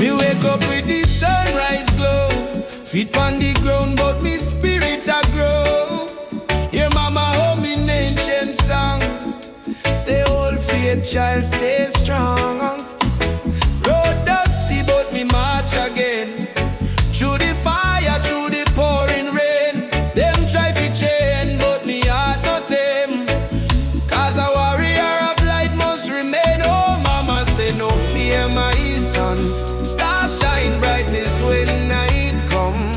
Me wake up with the sunrise glow. Feet on the ground, but me spirit a grow. Your mama hold me in ancient song. Say old faith child stay strong. Road dusty but me march again. Through the fire, through the pouring rain. Them try to chain but me heart not them. Cause a warrior of light must remain. Oh mama say no fear my son. Star shine brightest when night come.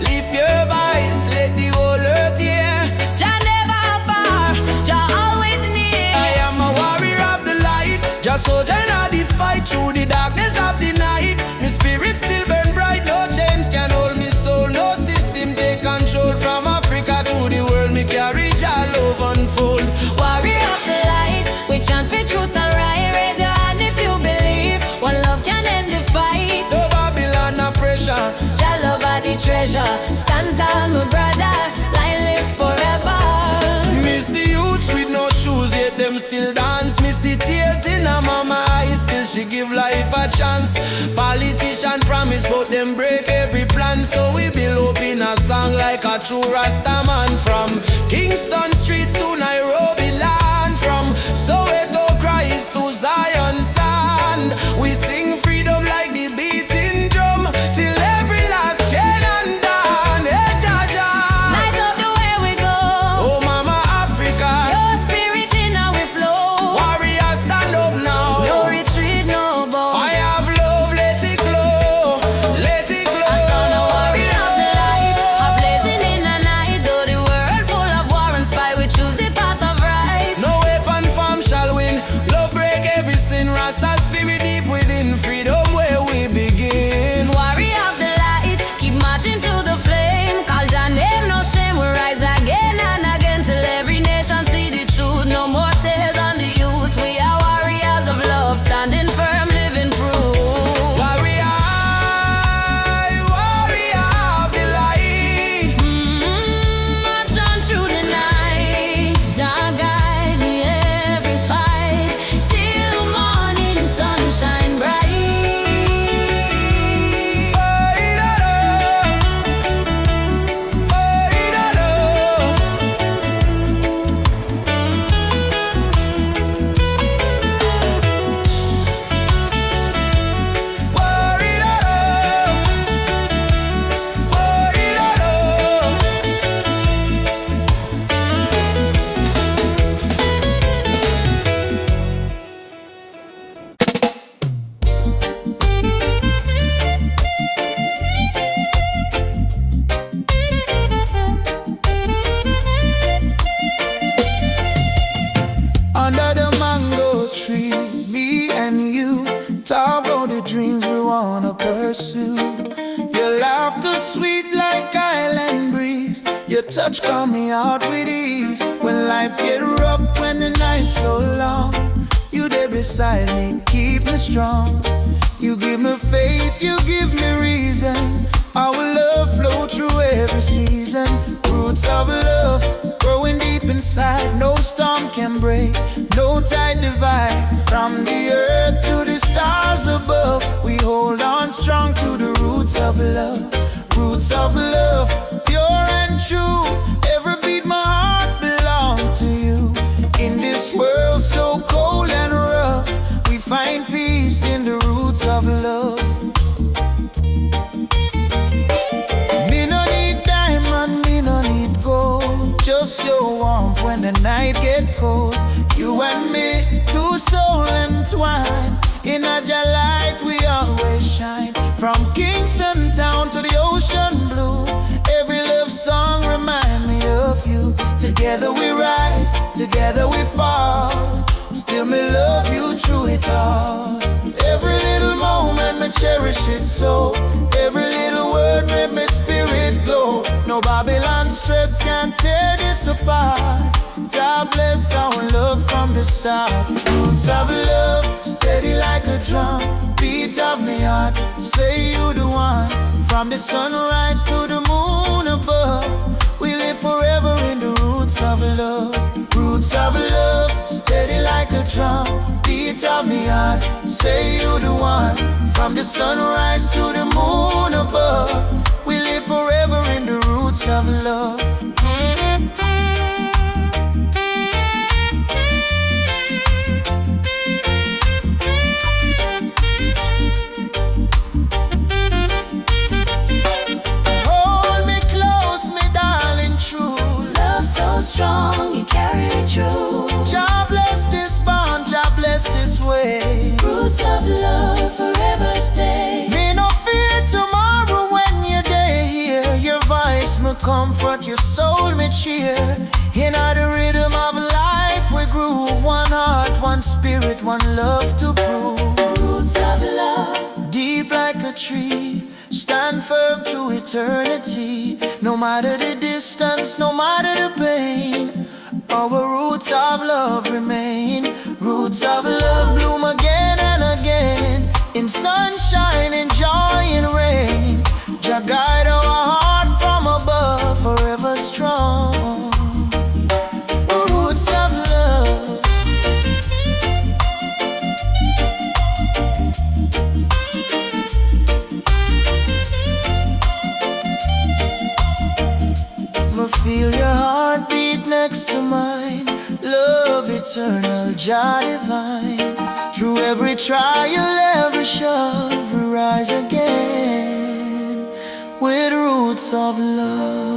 Lift your voice, let the whole earth hear. Jah never far, Jah always near. I am a warrior of the light. Just soldier in the fight through the darkness of the night. My spirit still burn bright. No chains can hold me soul. No system take control. From Africa to the world, me carry Jah love unfold. Warrior of the light, we chant for truth and right. Raise your hand if you believe. One love can end the fight. No Babylon, no pressure. Jah love are the treasure. Stand tall, my brother. Light live forever. Me see youths with no shoes, yet them still dance. Me see tears in her mama eyes, still she give life a chance. Politician promise, but them break every plan. So we build up in a song like a true Rasta man. From Kingston streets to Nairobi land, from Soweto cries to Zion sand. We sing freedom like the beating drum, till every last chain undone. Hey Jah Jah, Light up the way we go. oh mama Africa, Your spirit in our flow. warrior stand up now. No retreat, no bow. Fire of love, let it glow, let it glow. I'm a warrior of the light, a blazing in the night. Though the world full of war and spy, we choose the path of right. No weapon form shall win. Love break every sin. Rasta spirit deep within. Freedom where we begin. Warrior of the light, keep marching to the flame. Call Jah name, no shame. We rise again and again till every nation see the truth. No more tears on the youth. We are warriors of love, standing firm, living proof. Warrior, warrior of the light. March on through the night. Jah guide me every fight till morning sunshine bright. Under the mango tree, me and you talk about the dreams we wanna pursue. Your laughter sweet like island breeze. Your touch calm me out with ease. When life get rough, when the night's so long, you there beside me, keep me strong. You give me faith, you give me reason. Our love flow through every season. Roots of love growing deep inside. No storm can break, no tide divide. From the earth to the stars above, we hold on strong to the roots of love. Roots of love, pure and true. Every beat my heart belongs to you. In this world so cold and rough, we find peace in the roots of love. Me no need diamond, me no need gold. Just your warmth when the night get cold. You and me, two soul entwined. In a Jah light we always shine. From Kingston town to the ocean blue, every love song remind me of you. Together we rise, together we fall. Still me love you through it all. Every little moment me cherish it so. Every little word made my spirit glow. No Babylon stress can tear this apart. Jah bless our love from the start. Roots of love, steady like a drum. Beat of me heart, say you the one. From the sunrise to the moon above, we live forever in the roots of love. Roots of love, steady like a drum. Beat beat of me heart. Say you the one. From the sunrise to the moon above, we live forever in the roots of love. Hold me close, me darling, true. Love so strong, you carry it through. Jah bless this bond, Jah bless this way. Roots of love forever stay. Me no fear tomorrow when you're there here. Your voice me comfort, your soul me cheer. In the rhythm of life we groove. One heart, one spirit, one love to prove. Roots of love, Deep like a tree, stand firm to eternity. No matter the distance, no matter the pain, our roots of love remain. Roots of love bloom again and again, in sunshine, in joy, in rain. Jah guide our heart from above, forever strong. Roots of love. Me feel your heartbeat next to mine. Love eternal, Jah divine. Through every trial, every shove, we rise again with roots of love.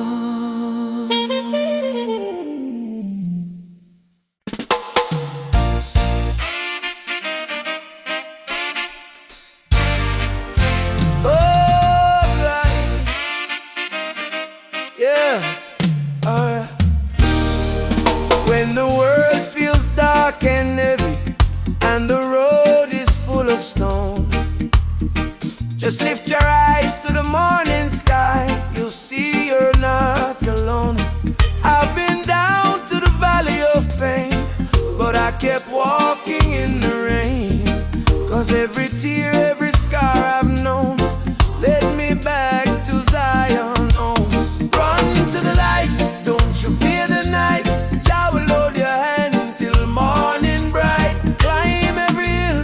When the world feels dark and heavy and the road is full of stone, just lift your eyes to the morning sky. You'll see you're not alone. I've been down to the valley of pain, but I kept walking in the rain. 'Cause every tear, every scar I've known led me back to Zion home. Run to the light, don't you fear the night. Jah will hold your hand till morning bright. Climb every hill,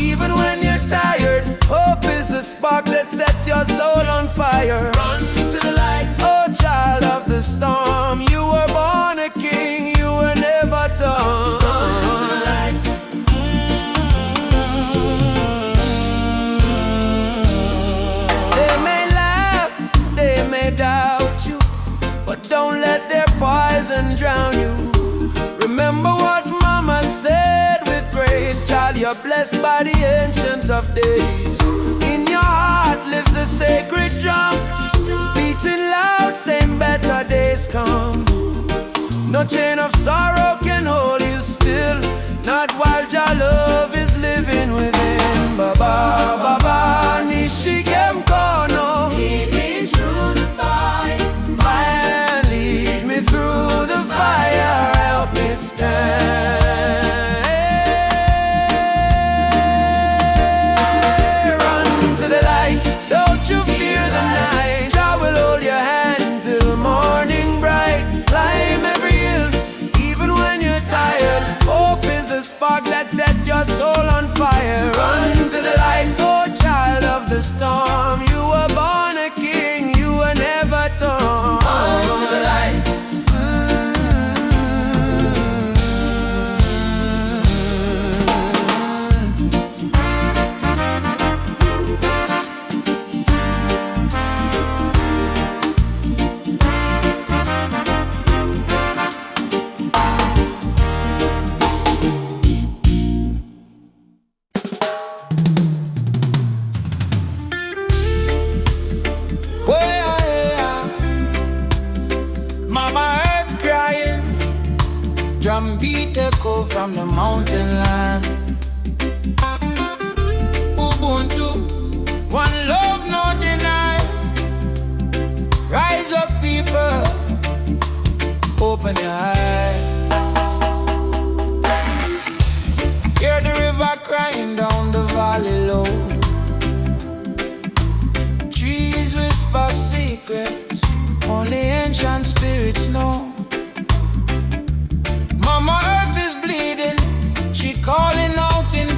even when you're tired. Hope is the spark that sets your soul on fire. Run to the light, oh child of the storm. You were born a king, you were never torn. Run to the light. They may laugh, they may doubt you, but don't let their poison drown you. Remember what mama said with grace. Child, you're blessed by the ancient of days. In your heart lives a sacred drum, beating loud, saying better days come. No chain of sorrow can hold you still, not while your love is living within. Baba, Baba, Nishikem Kono. lead me through the fight. Man, lead me through the fire, help me stand. Run to the light, don't you fear the night. Jah will hold your hand till morning bright. Climb every hill, even when you're tired. Hope is the spark that sets your soul on fire. Run to the light, oh child of the storm. You were born a king, you were never torn. Run to the light. Mama earth crying, drum beat echo from the mountain land. Ubuntu, one love, no deny. Rise up, people, open your eyes. Hear the river crying down the valley low. Trees whisper secrets only ancient spirits know. Mama earth is bleeding, she calling out in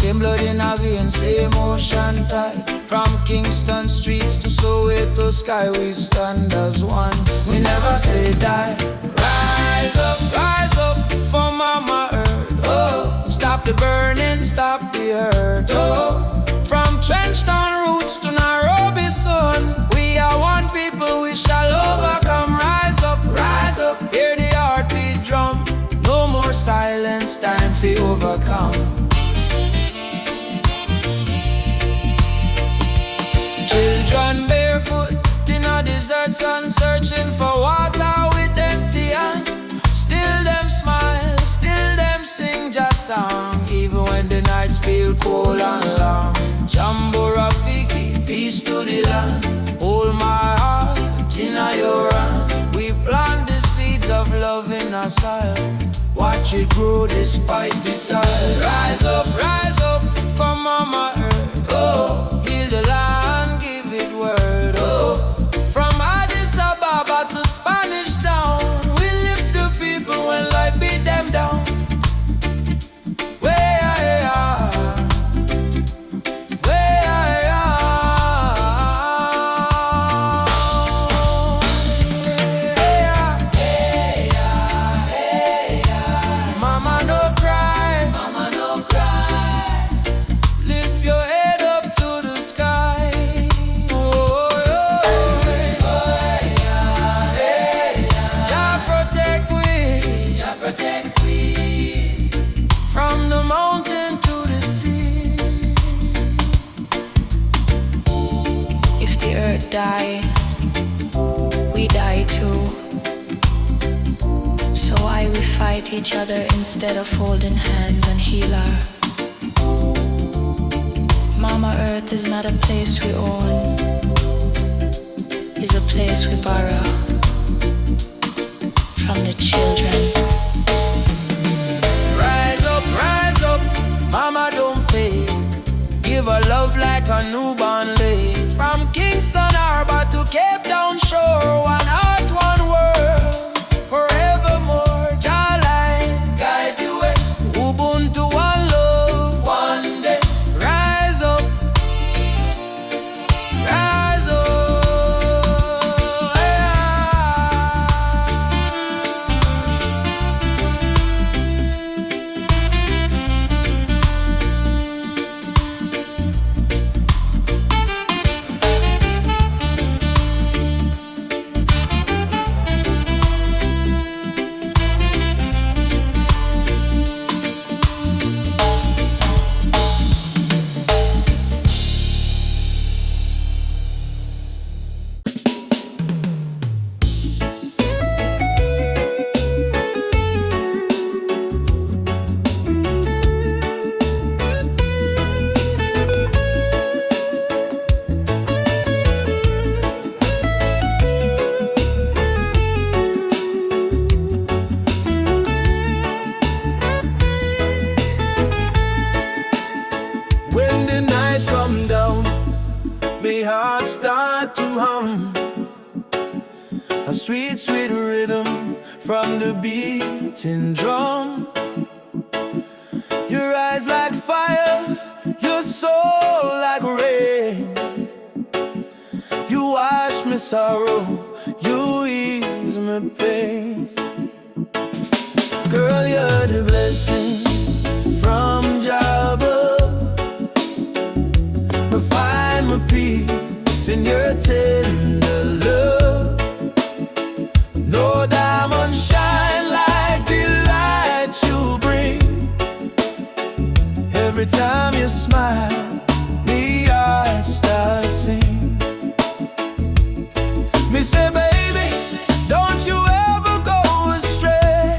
Same blood in our veins, same ocean tide. From Kingston streets to Soweto sky, we stand as one. We never say die. Rise up for Mama Earth. Oh, stop the burning, stop the hurt. Oh, from Trenchtown roots to Nairobi sun, we are one people, we shall overcome. Rise up, hear the heartbeat drum. No more silence, time for overcome. Children barefoot in a desert sun, searching for water with empty hand. Still them smile, still them sing just song, even when the nights feel cold and long. Jambo Rafiki, peace to the land. Hold my heart in your hand. We plant the seeds of love in our soil. Watch it grow despite the tide. Rise up for Mama Earth. Oh, heal the land, give it word. Oh, from Addis Ababa to Spanish Town, we lift the people when life beat them down. From the mountain to the sea. If the earth die, we die too. So why we fight each other instead of holding hands and heal her? Mama Earth is not a place we own, it's a place we borrow from the children. Rise up, Mama don't fade. Give her love like a newborn lay. From Kingston Harbor to Cape Town shore, one heart, one world, forevermore. Jah light guide the way. Ubuntu, one love, one day. Rise up, rise up. A sweet, sweet rhythm from the beating drum. Your eyes like fire, your soul like rain. You wash me sorrow, you ease my pain. Girl, you're the blessing from Jah above. I find my peace in your tender love. No diamond shine like the light you bring. Every time you smile, me heart starts sing. Me say, baby, don't you ever go astray.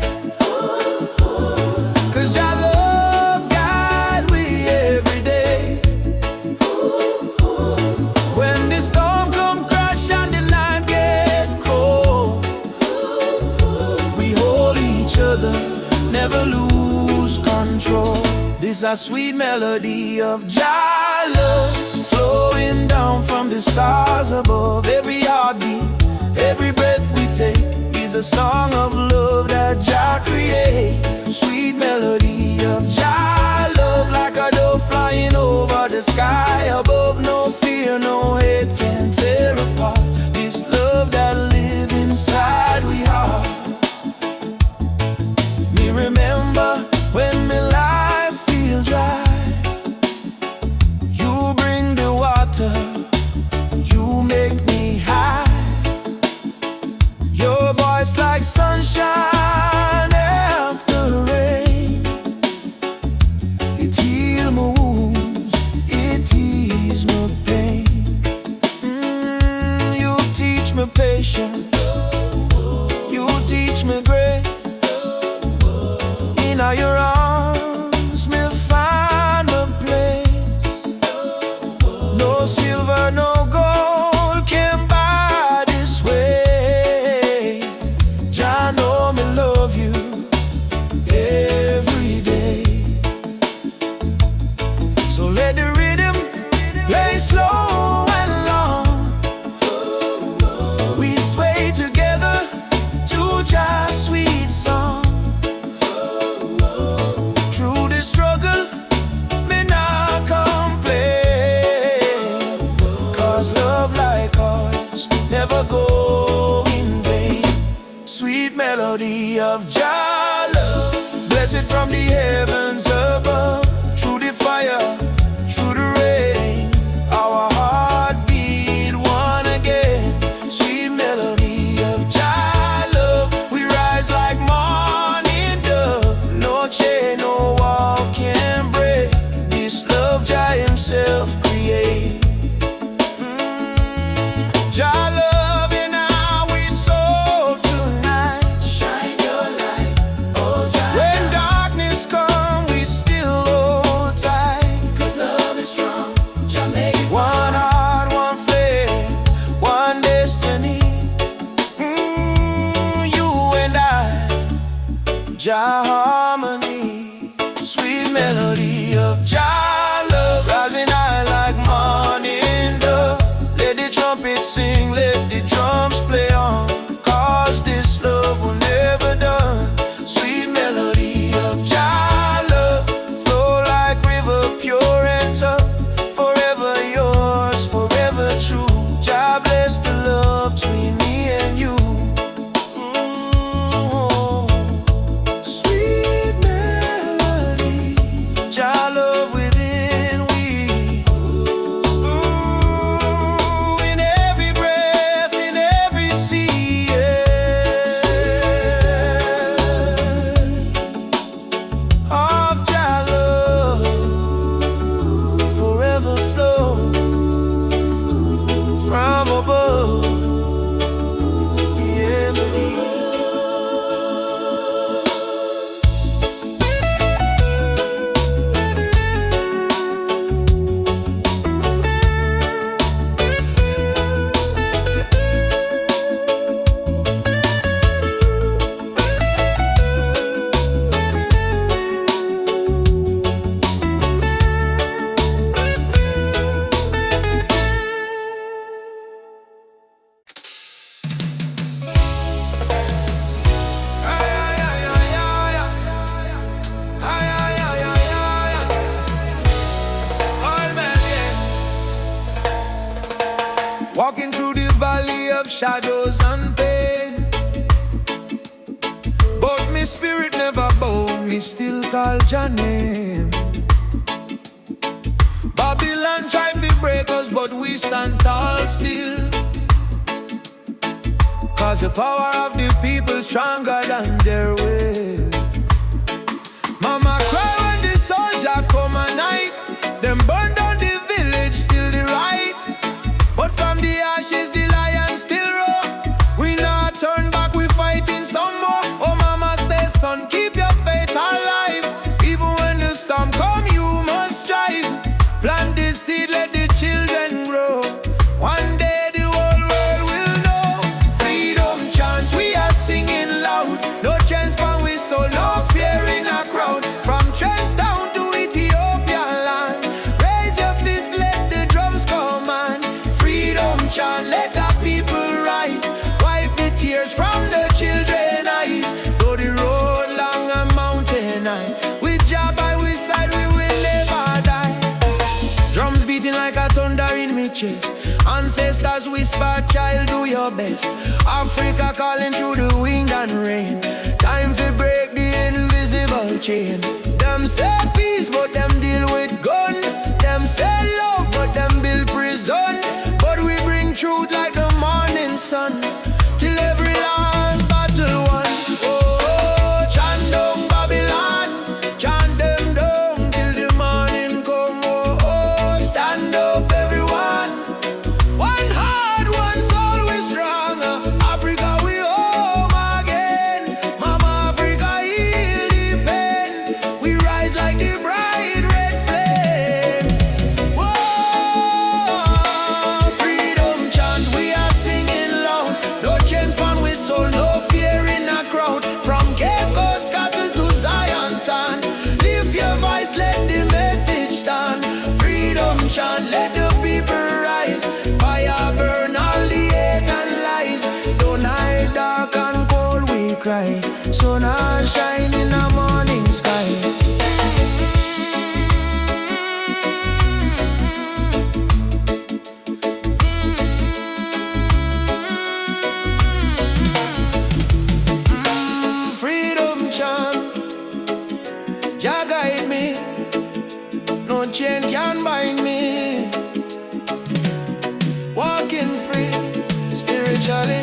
'Cause your love guide we every day. When the storm come crash and the night get cold, we hold each other, never lose control. This a sweet melody of Jah love, flowing down from the stars above. Every heartbeat, every breath we take is a song of love that Jah create. Sweet melody of Jah love, like a dove flying like sunshine after rain. It heals my wounds, it eases my pain. You teach me patience, you teach me grace. In your arms me find my place. No silver, no gold can buy this way. Jah know me love you every day. So let the rhythm play slow and long. We sway together to Jah's sweet song. Through the struggle, me not complain, 'cause love like ours never go in vain. Sweet melody of Jah love, blessed from the heavens above. Through the fire, through the rain, our heart beat one again. Sweet melody of Jah love, we rise like morning dove. No chain, no wall can break this love Jah himself create. Jah love in our soul tonight. Shine your light, oh Jah. When darkness comes, we still hold tight, 'cause love is strong. Jah make it one heart, one flame, one destiny. You and I, Jah harmony. Sweet melody of Jah love, rising high like morning dove. Let the trumpet sing, let the drums play on, 'cause this love will never done. Sweet melody of Jah love, flow like river, pure and tough. Forever yours, forever true. Jah bless the love between me and you. Sweet melody, Jah love within we. In every breath, in every sea, of Jah love, forever flow from above. Walking through the valley of shadows and pain, but my spirit never bow, me still call your name. Babylon try to break us, but we stand tall still, 'cause the power of the people stronger than their will. Mama cry when the soldier come at night. Them burn down the village, still the right. But from the ashes the lion still roar. We not turn back, we fighting some more. Oh mama says, son, keep your faith alive. Even when the storm come, you must strive. Plant the seed, let the children grow. One day the whole world will know. Freedom chant, we are singing loud. No transplant, we so no fear in a crowd. From trends down to Ethiopia land, raise your fist, let the drums command. Freedom chant, let the people rise. Wipe the tears from the children's eyes. Though the road long and mountain high, with Jah by we side, we will never die. Drums beating like a thunder in me chest. Ancestors whisper, child, do your best. Africa calling through the wind and rain. Time to break the invisible chain. Them say peace, but them deal with gun. Them say love, but them build prison. But we bring truth like the morning sun, till every last battle cry. Sun all shine in the morning sky. Freedom chant, Jah guide me. No chain can bind me. Walking free, spiritually.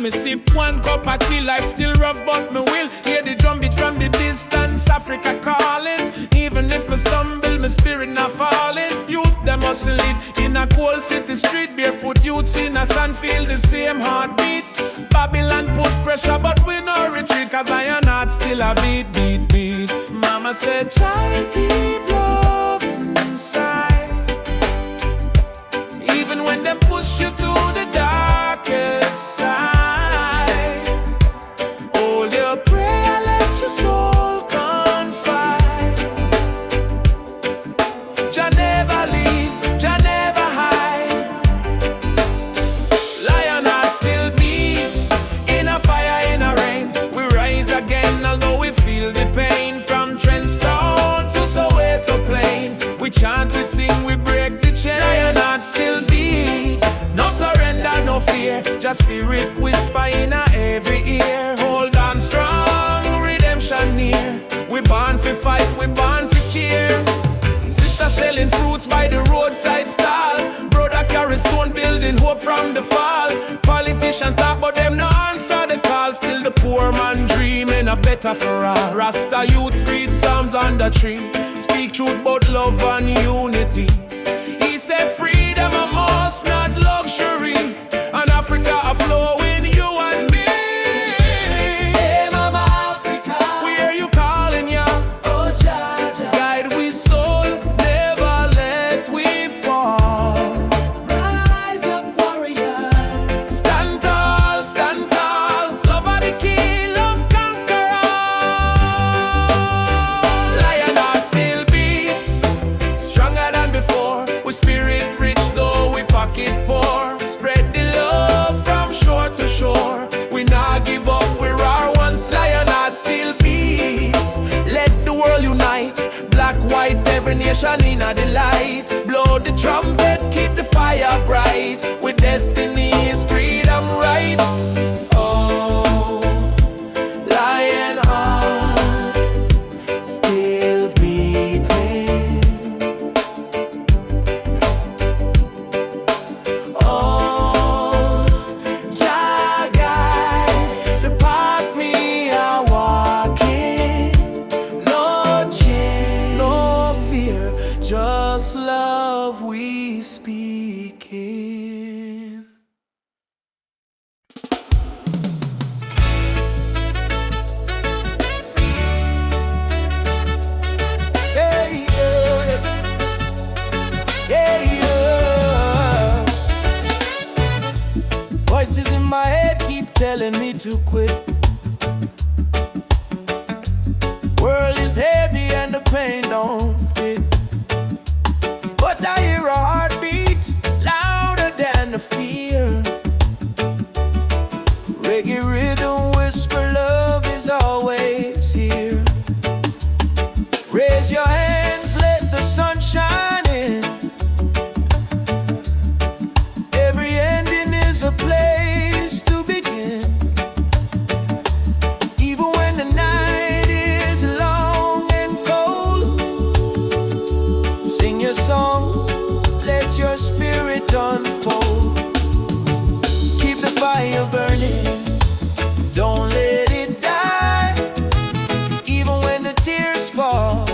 Me sip one cup of tea, life still rough but me will hear the drum beat from the distance, Africa calling. Even if me stumble, my spirit not falling. Youth them hustle it in a cold city street. Barefoot youths in a sand feel the same heartbeat. Babylon put pressure but we no retreat, cause iron heart still a beat, beat, beat. Mama said, child, keep love inside. Even when they push you to the darkest side. We chant, we sing, we break the chain. Lion heart still beat. No surrender, no fear. Just spirit whisper in every ear. Hold on strong, redemption near. We born for fight, we born for cheer. Sister selling fruits by the roadside stall. Brother carry stone building hope from the fall. Politician talk but them no answer the call. Still the poor man dreaming a better for all. Rasta youth read Psalms on the tree. Speak truth about love and unity. He said freedom a must, not luxury. And Africa a flow in you and me. Hey Mama Africa, We hear you calling ya. oh Jaja, Guide we soul, never let we fall. rise up warriors. Stand tall, love are the key, love conquer all. Lion heart still beat, stronger than before. We spirit rich though we pocket poor. Spread the love from shore to shore. We not give up, we're our once. Lion heart still beat. Let the world unite, black, white, every nation in a delight. Blow the trumpet, keep the fire bright. With destiny is freedom right. Oh, lion heart still beating. Oh, Jah guide the path me are walking. No chain, no fear, just love we speaking. Hey, yeah. Yeah, yeah. Voices in my head keep telling me to quit. World is heavy and the pain don't fit. But I hear a heartbeat louder than the fear. Reggae rhythm whisper love is always here. Raise your hands, let the sun shine in. Every ending is a place to begin. Even when the night is long and cold, sing your song, let your spirit unfold. Keep the fire burning, don't let it die. Even when the tears fall,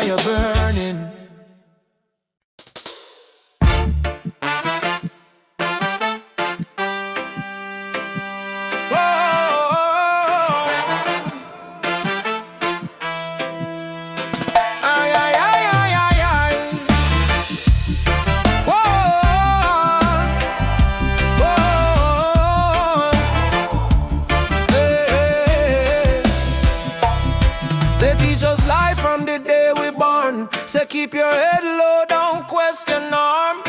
fire burning. Say keep your head low, don't question norm.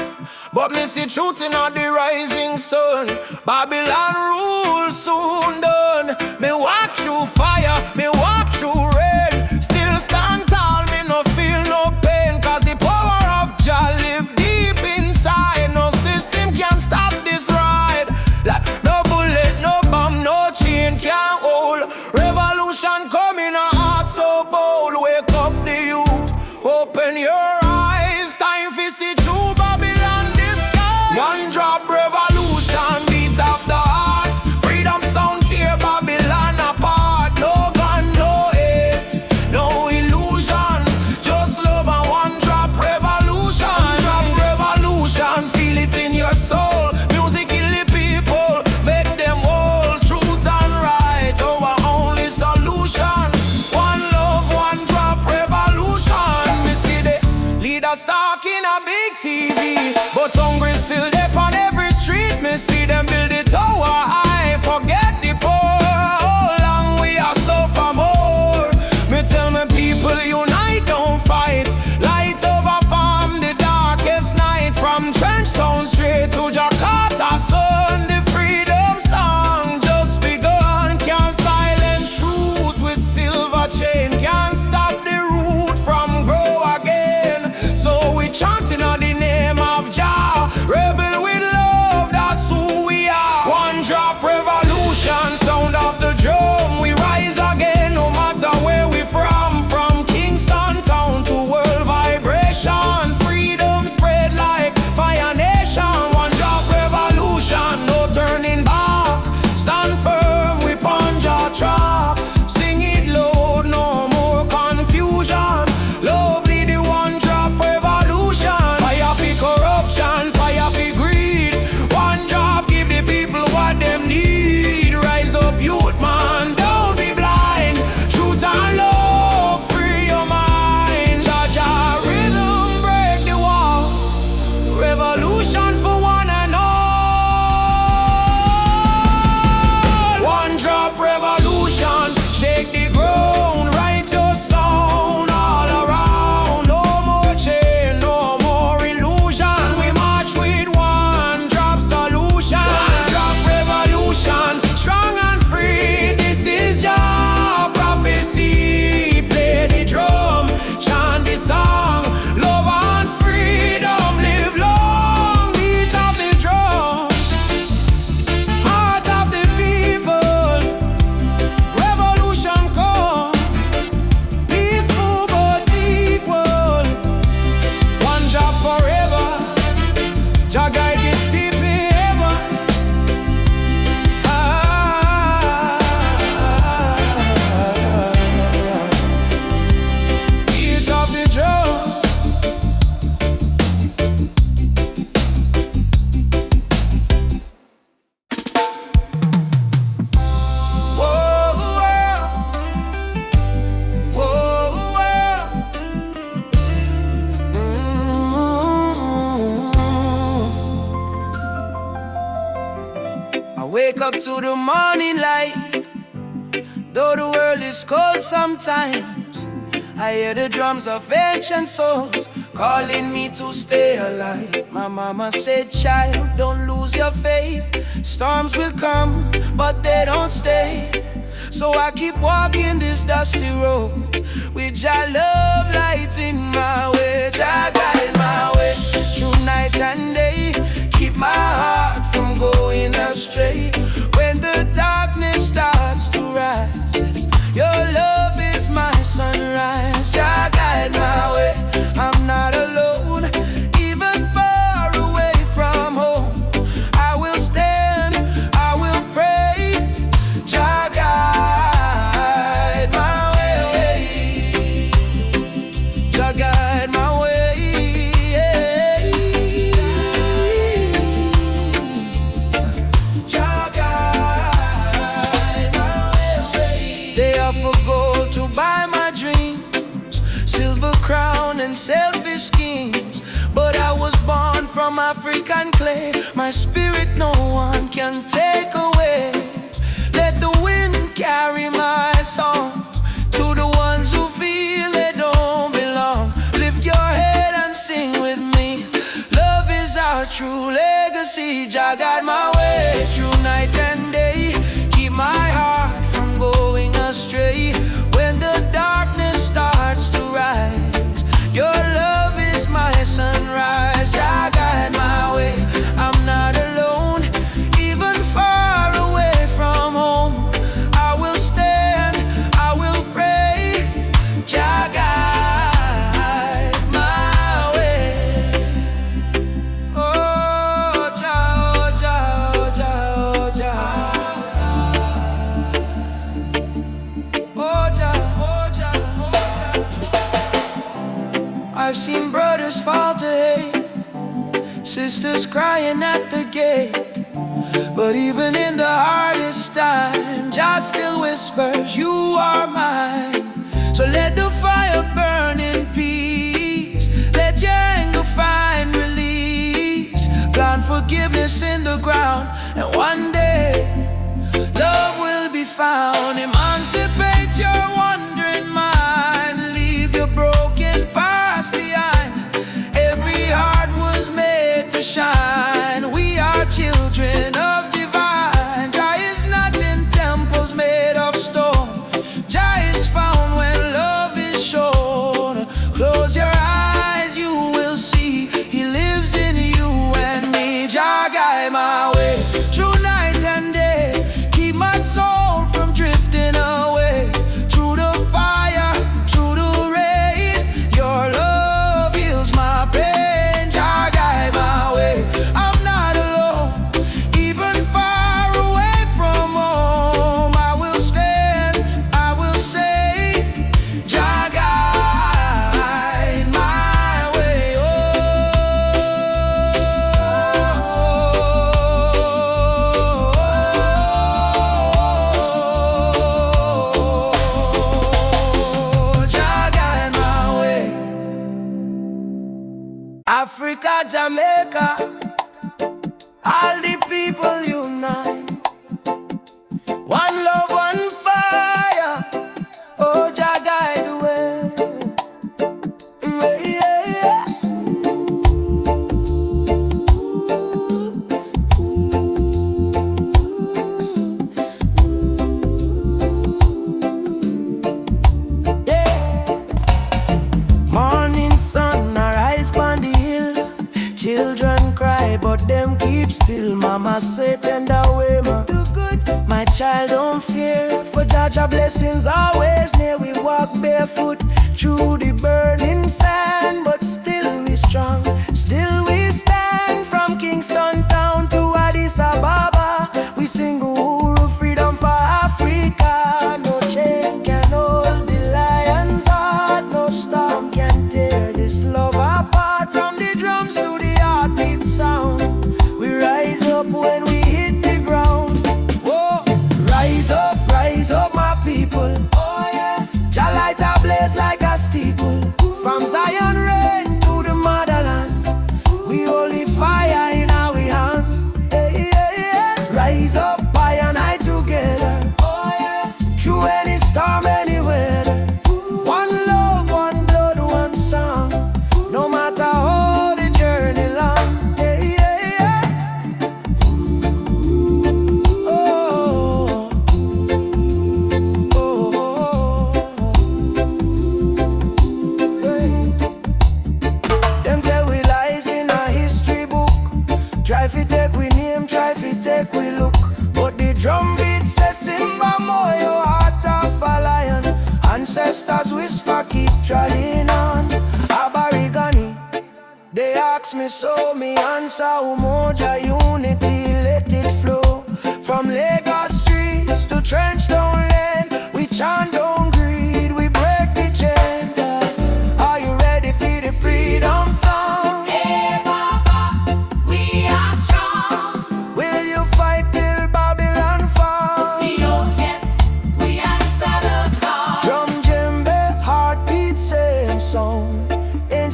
But me see truth in all the rising sun. Babylon rule soon done. Me walk through fire, me walk through rain. Still stand tall, me no feel no pain. Cause the power of Jah live deep inside. No system can stop this ride. Like no bullet, no bomb, no chain can hold. Revolution coming, a heart so bold. Wake up the youth, open your eyes. Time for see true Babylon disguise. One drop revolution, beat up the heart. Freedom sound tear Babylon apart. No gun, no hate, no illusion. Just love and one drop revolution. One drop revolution, feel it in your soul. Music kill the people, make them whole. Truth and right, our only solution. One love, one drop revolution. Me see the leaders talking a big TV, but hungry still there on every street. Me see them build the tower high, forget the poor. How long we are suffer more? Me tell me people unite, don't fight. Light over farm the darkest night. From Trenchtown straight to Jakarta sun. The freedom song just begun. Can't silence truth with silver chain. Can't stop the root from grow again. So we chanting on the name of Jah. Rebel with love, that's who we are. One drop revolution, sound of the drum. We rise again no matter where we from. From Kingston town to world vibration. Freedom spread like fire nation. One drop revolution, no turning back. Stand firm, we punch our track. Sing it loud, no more confusion. Lovely the one drop revolution. Fire for corruption, fire for greed. One drop give the people what them need. Rise up youth man, don't be blind. Truth and love, free your mind. Jah Jah rhythm break the wall. Revolution for one and all. One drop revolution, shake the ground, write your sound all around. No more chain, no more illusion. We march with one drop solution. One drop revolution, strong and free. This is Jah prophecy. Play the drum, chant the song. Love and freedom live long. Beat of the drum, heart of the people. Revolution come, peaceful but equal. One job forever, Jah guide this deep ever. Beat of the drum. Whoa, whoa, whoa. I wake up to the morning light. Though the world is cold sometimes, I hear the drums of ancient souls calling me to stay alive. My mama said, child, don't lose your faith. Storms will come, but they don't stay. So I keep walking this dusty road with Jah love lighting my way. Jah guide my way through night and day. Keep my heart from going astray. When the darkness starts to rise, your love is my sunrise. Jah guide my way, I'm not alone. Even far away from home, I will stand, I will pray. Jah guide my way. and selfish schemes. But I was born from African clay. My spirit no one can take away. Let the wind carry my song to the ones who feel they don't belong. Lift your head and sing with me. Love is our true legacy. Jah guide my way through night and day. Keep my heart from going astray. When the darkness starts to rise, your love is my sunrise. Jah guide my way. I'm not alone, even far away from home. I will stand, I will pray. Jah guide my way. Oh Jah, oh Jah, oh Jah, oh Jah. Oh Jah, oh Jah, oh Jah. I've seen brothers fall to hate, sisters crying at the gate. But even in the hardest time, Jah still whispers, you are mine. So let the fire burn in peace. Let your anger find release. Plant forgiveness in the ground, and one day love will be found. Emancipate your wandering mind. Leave your broken past behind. Every heart was made to shine. We are children of divine. Jah is not in temples made of stone. Jah is found when love is shown. Close your eyes, you will see He lives in you and me. Jah guide my way through night and day. Keep my soul from drifting away. Through the fire, through the rain, your love heals my pain. Jah guide my way. I'm not alone, even far away from home. I will stand, I will say, Jah guide my way. Oh, Jah guide my way. Africa, Jamaica, all the people unite. One love, one fire. Oh, Jah guide the way. Yeah, yeah. Morning sun arise on the hill. Children cry, but them keep still. Mama say tender way, ma do good. My child don't fear, for Jah blessings always near. We walk barefoot through the burning sand, but still we strong. Still we stand from Kingston town to Addis Ababa. We sing Uhuru, freedom for Africa. No chain can hold the lion's heart. No storm can tear this love apart. From the drums to the heartbeat sound, we rise up when we hit the ground. Whoa, rise up, my people. Oh yeah, Jah light a blaze like a steeple. From Zion rain to the motherland, we holy fire in our hand. Hey, yeah, yeah. Rise up, I and I together. Oh yeah, through any storm, any weather. One love, one blood, one song. No matter how the journey long. Hey, yeah, yeah. Oh, oh, oh. Hey. Them tell we lies in a history book. Try fi take we name, try fi take we look. But the drum beat says Simba Moyo, heart of a lion. Ancestors whisper, keep trying on. Aborigine, they ask me so, me answer Umoja unity, let it flow. From Lagos streets to trench down lane, we chant don't greed, we break the chain. Are you ready for the freedom song? Hey Baba, we are strong. Will you fight till Babylon fall? Yes, we answer the call. Drum, djembe, heartbeat, same song.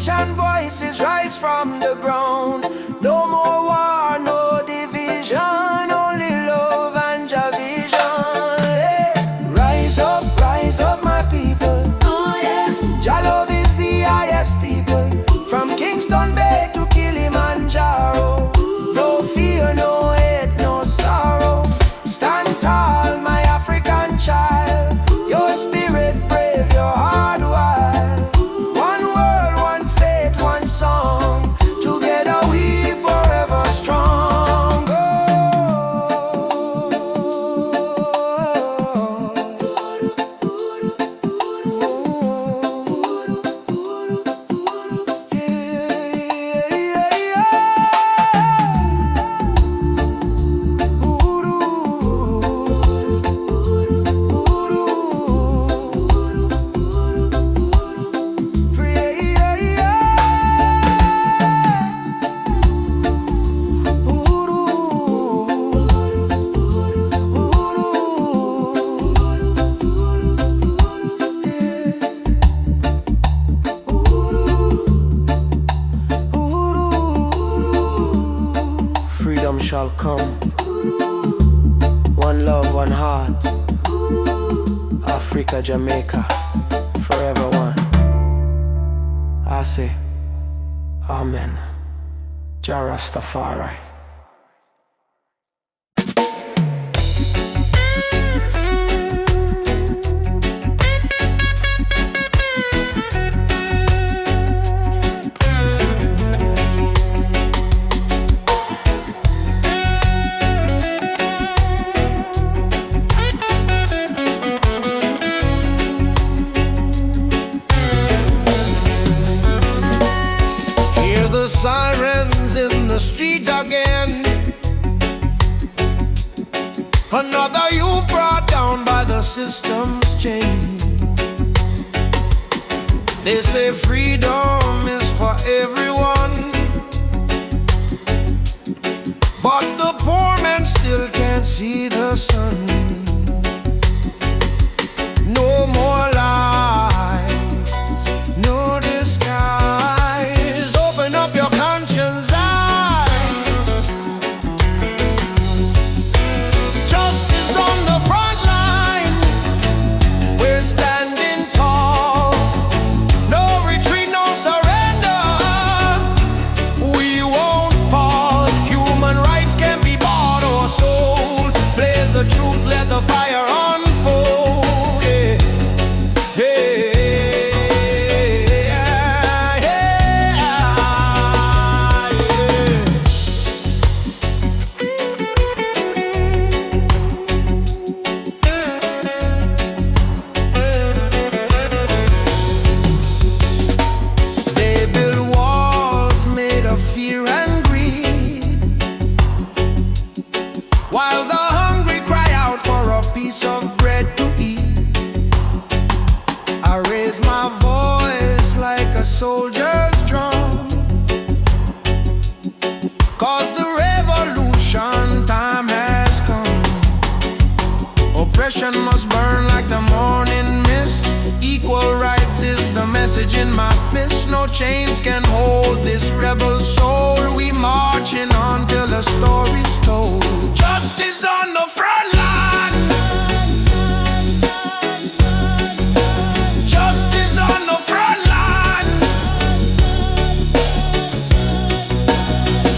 Nation voices rise from the ground. No more war, no division, only love and Jah vision. Hey. Rise up, my people. Oh yeah. Jah love is the highest steeple. From Kingston Bay to Kilimanjaro. No fear, no hate, no sorrow. Stand tall, my African child. Your spirit brave, your heart wild. One world, one faith, one song. Together we forever strong. Oh. Freedom shall come. One love, one heart. Africa, Jamaica, forever one. I say, Amen. Jah Rastafari. Hear the sirens in the street again. Another youth brought down by the system's chain. They say freedom is for everyone, but the poor man still can't see the sun. No more lies, no disguise. Open up your conscience eyes. Justice on the front line. We're standing tall. No retreat, no surrender. We won't fall. Human rights can be bought or sold. Blaze the truth, let the fire unfold. Yeah. They build walls made of fear and greed, while the hungry cry out for a piece of bread to eat. I raise my voice like a soldier's drum, 'cause the revolution time has come. Oppression must burn like the morning mist. Equal rights is the message in my fist. No chains can hold this rebel soul. We marching on till the story's told. Justice on the front line. Justice on the front line.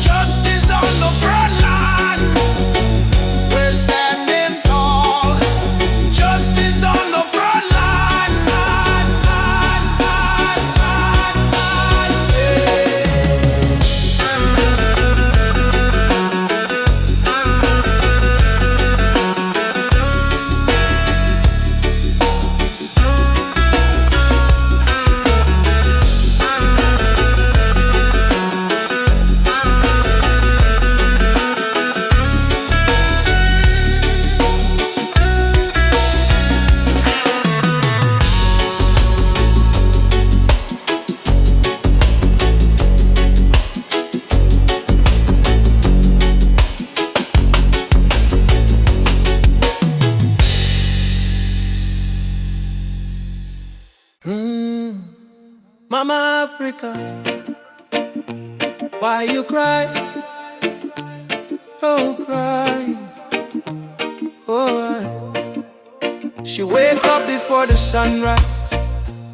Justice on the front line. We're standing tall. Justice on the front line. Mama Africa, why you cry? Oh, cry. Oh, why? She wake up before the sunrise,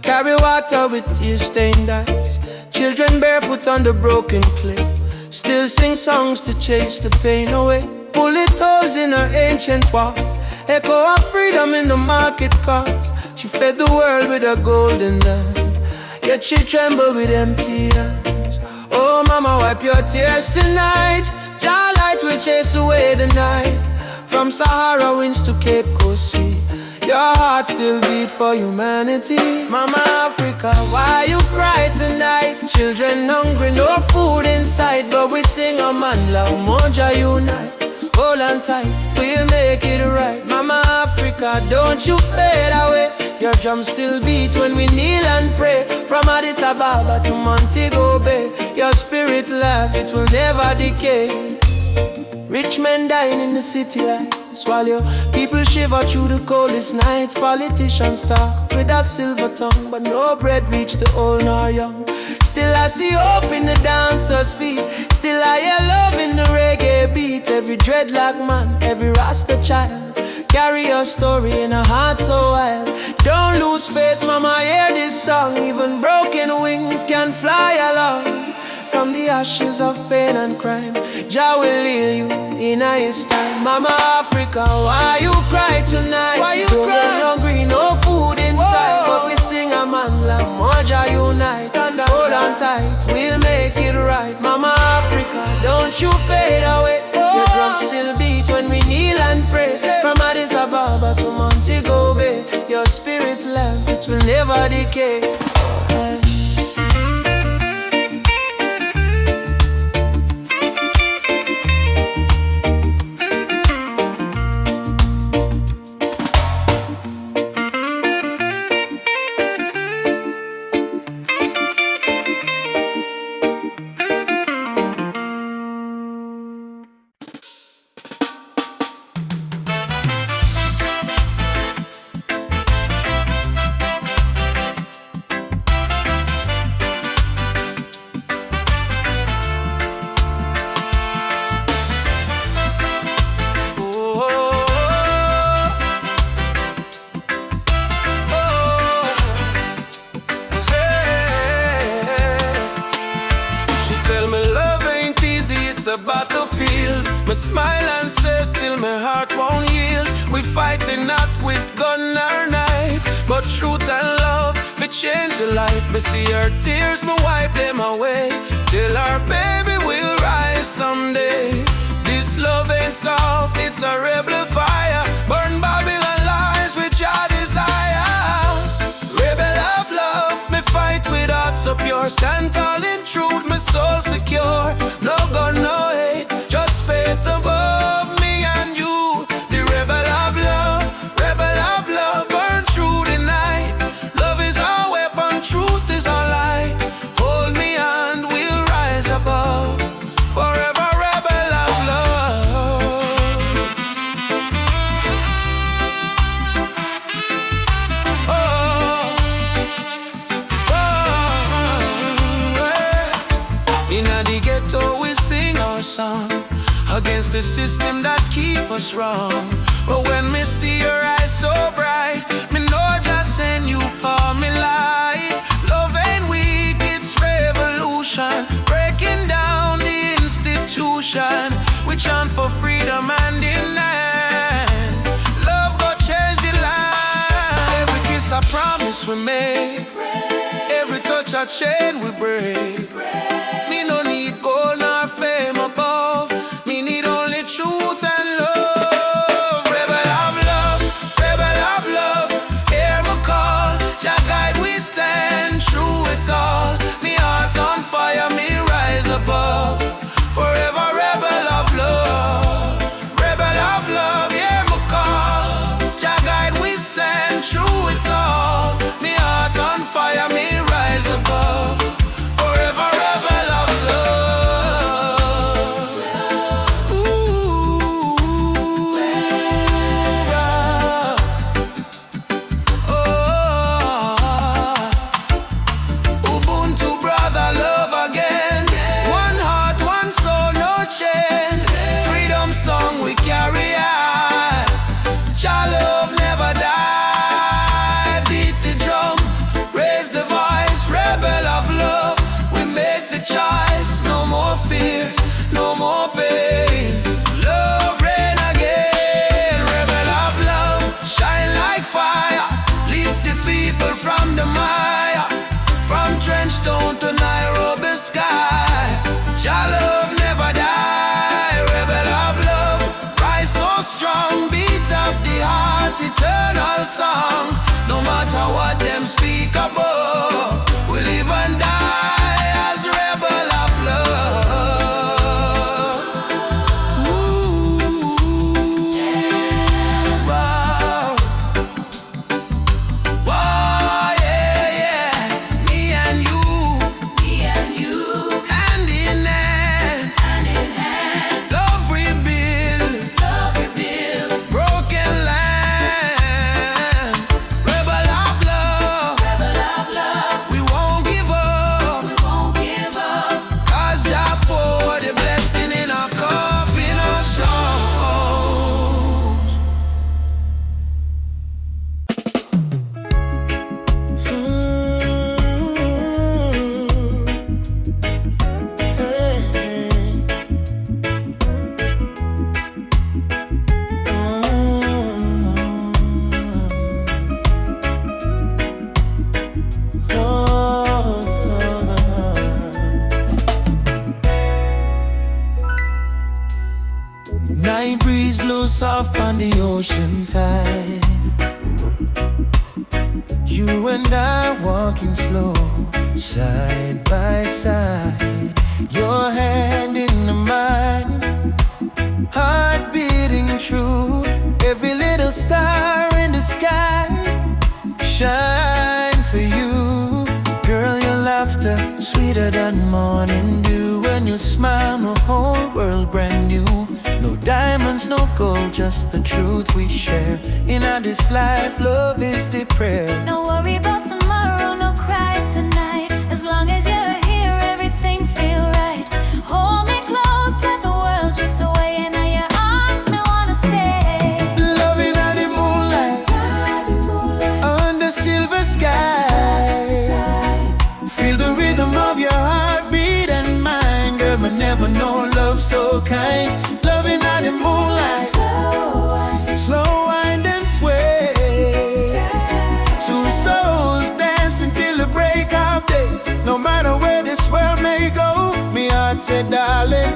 carry water with tear-stained eyes. Children barefoot on the broken clay, still sing songs to chase the pain away. Bullet holes in her ancient walls, echo of freedom in the market cars. She fed the world with a golden land, yet she trembled with empty hands. Oh mama, wipe your tears tonight. Your light will chase away the night. From Sahara winds to Cape Coast Sea, your heart still beat for humanity. Mama Africa, why you cry tonight? Children hungry, no food inside, but we sing a man love, Moja unite. Hold on tight, we'll make it right. Mama Africa, don't you fade away. Your drums still beat when we kneel and pray. From Addis Ababa to Montego Bay, your spirit laugh, it will never decay. Rich men dying in the city lights, while your people shiver through the coldest nights. Politicians talk with a silver tongue, but no bread reach the old nor young. Still I see hope in the dancers' feet, still I hear love in the reggae beat. Every dreadlock man, every Rasta child, carry your story in a heart so wild. Don't lose faith, mama, hear this song. Even broken wings can fly along. From the ashes of pain and crime, Jah will heal you in His time. Mama Africa, why you cry tonight? Why you cry? Hungry, no food inside. But we sing a man like Moja unite. Hold on tight, we'll make it right. Mama Africa, don't you fade away. Your drums still beat when we kneel and pray. From Addis Ababa to Montego Bay, your spirit life, it will never decay. A battlefield. Me smile and say still my heart won't yield. We fighting not with gun or knife, but truth and love we change your life. Me see her tears, me wipe them away, till our baby will rise someday. This love ain't soft, it's a rebel fire. Burn Babylon lies with your desire. Rebel of love, me fight with heart so pure. Stand tall in truth, my soul secure. No gun, no hate, just faith above me and you. The rebel of love, burn through the night. Love is our weapon, truth is our light. Hold me and we'll rise above. Forever rebel of love. Oh, yeah. In the ghetto we sing our song against the system that keep us wrong. But when me see your eyes so bright, me know just send you for me light. Love ain't weak, it's revolution, breaking down the institution. We chant for freedom and in land. Love go change the land. Every kiss a promise we make, every touch a chain we break. Me no need gold nor fame above, me need only truth and love. Rebel of love, hear me call. Jah guide we stand through it all. Me heart on fire, me rise above. Forever rebel of love, hear me call. Jah guide we stand through it all. Me heart on fire, me rise above. Forever rebel of love. eternal song. No matter what them speak above, we live and die as rebel of love. Ooh, wow. Wow, yeah, yeah. Me and you, hand in hand, love rebuild, broken land, rebel of love. We won't give up, 'cause Jah pour the blessing in our cup, in our songs. Night breeze blows soft on the ocean tide. You and I walking slow, side by side. Your hand in mine, heart beating true. Every little star in the sky shine for you. Girl, your laughter sweeter than morning dew. When you smile, my whole world brand new. No diamonds, no gold, just the truth we share. In our this life, love is the prayer. No worry about tomorrow, no cry tonight. As long as you're here, everything feel right. Hold me close, let the world drift away, and in your arms, me wanna stay. Loving at the moonlight, under silver sky. Feel the rhythm of your heartbeat and mine. Girl, I never know love so kind. Loving at the moonlight, slow wind and sway. Two souls dancing till the break of day. No matter where this world may go, me heart said, darling,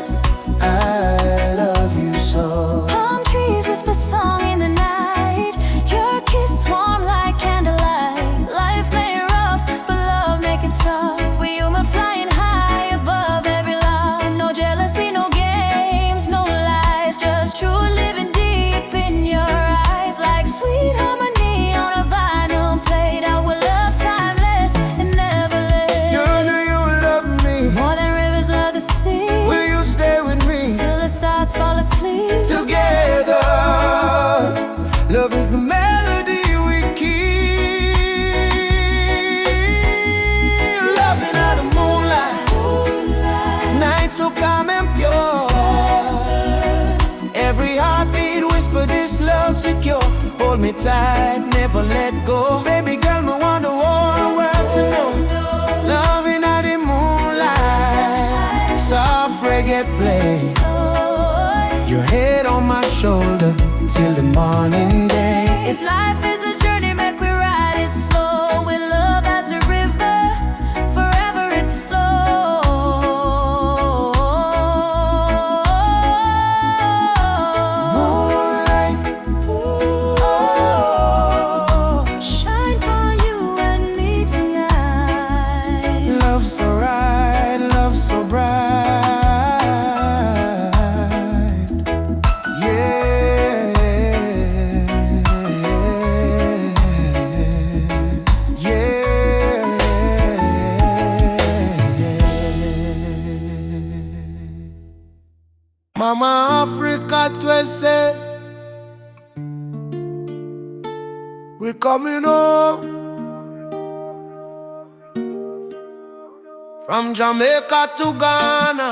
I love you so. Palm trees whisper song in the night. Your kiss warm like candlelight. Life may rough, but love make it soft. We human flying high above every line. No jealousy, no games, no lies. Just true living deep in your eyes. Like sweet harmony on a vinyl plate. Our love timeless and never late. Girl, do you love me? More than rivers love the sea. Will you stay with me? Till the stars fall asleep. Together, love is the melody we keep. Loving out the moonlight, night so calm and pure. Every heartbeat whisper this love secure. Hold me tight, never let go. Baby girl, me want the whole world to know. Loving out the moonlight, soft reggae play. Your head on my shoulder till the morning day. If life is a journey, make we ride it slow. With love as a river, forever it flows. Moonlight, Shine for you and me tonight. love so right, love so bright. Mama Africa twese, we coming home from Jamaica to Ghana,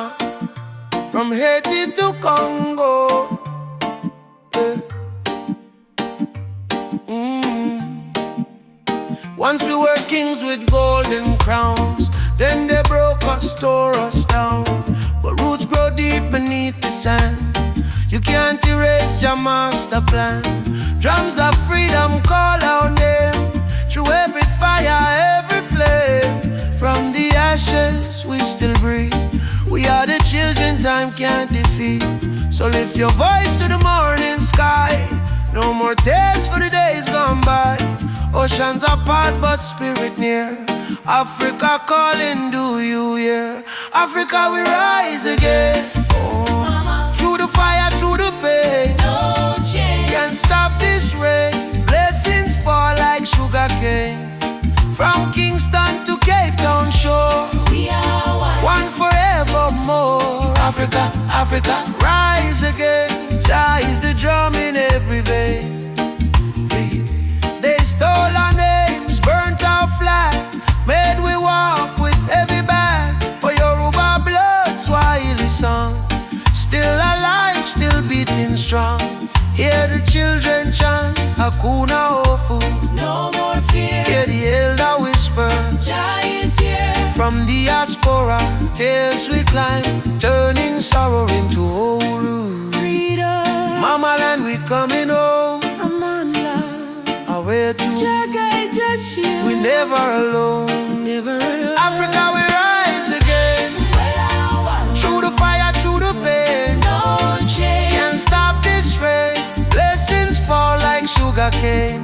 from Haiti to Congo. Yeah. Once we were kings with golden crowns, then they broke us, tore us down. But roots grow deep beneath the sand. You can't erase your master plan. Drums of freedom call our name. Through every fire, every flame. From the ashes we still breathe. We are the children time can't defeat. So lift your voice to the morning sky. No more tears for the days Oceans apart but spirit near. Africa calling, do you hear? Africa we rise again. Through the fire, through the pain, No change. can't stop this rain. Blessings fall like sugar cane. From Kingston to Cape Town shore, We are one. one forevermore. Africa, Africa, rise again. Jah is the drum in every vein. They stole our names, burnt our flag, made we walk with heavy bag. For Yoruba blood, Swahili song, still alive, still beating strong. Hear the children chant, Hakuna Ofu. No more fear. Hear the elder whisper, Jah is here. from diaspora, tears we climb, turning sorrow into old. Freedom. Mama land, we coming home. I'm on love. Away to, Jah guide us here. we never alone. Never alone. Africa, we rise again. Through the fire, through the pain, No change. can't stop this rain. Blessings fall like sugar cane.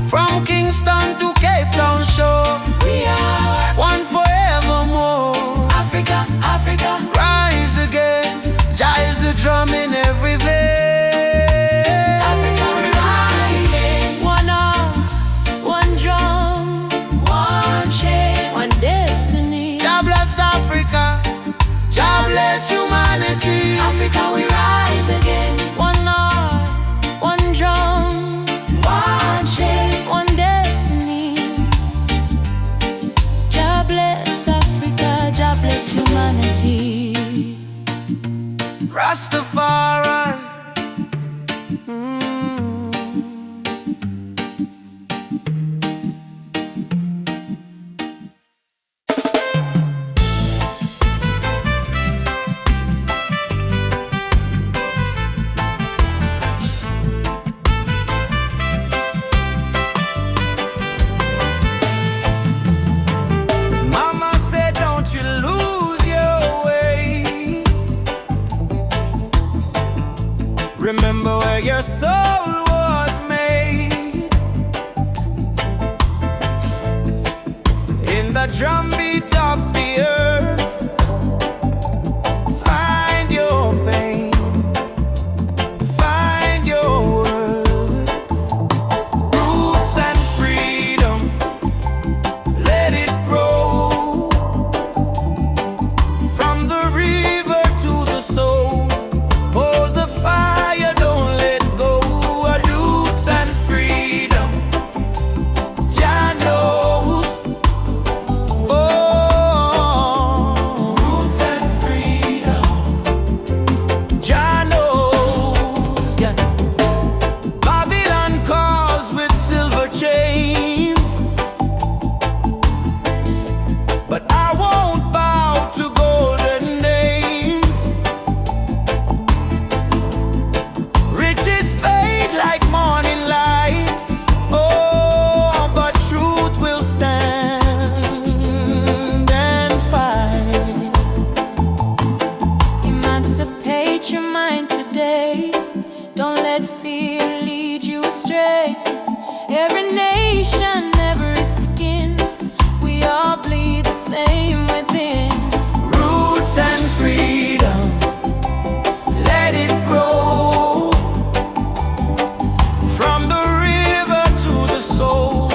From Kingston to Cape Town shore, We are one forevermore. Africa, Africa. Rise again. Jah is the drum in every vein. Africa, we rise again. One arm, one drum, one chain, one destiny. Jah bless Africa. Jah bless humanity. Africa, we rise again. One heart, one drum, one chain, one destiny. Jah bless Africa, Jah bless humanity. Rastafari. Mama said, don't you lose your way. Remember where your soul was made. In the drumbeat of the earth, find your pain, find your worth. Roots and freedom, let it grow. From the river to the soul, hold the fire, don't let go. Roots and freedom, Jah knows. Oh, roots and freedom, Jah knows. Yeah. Babylon calls with silver chains, but I won't bow to golden names. Riches fade like morning light. Oh, but truth will stand and fight. Emancipate your mind today. Don't let fear lead you astray. Every nation, every skin, we all bleed the same within. Roots and freedom, let it grow. From the river to the soul,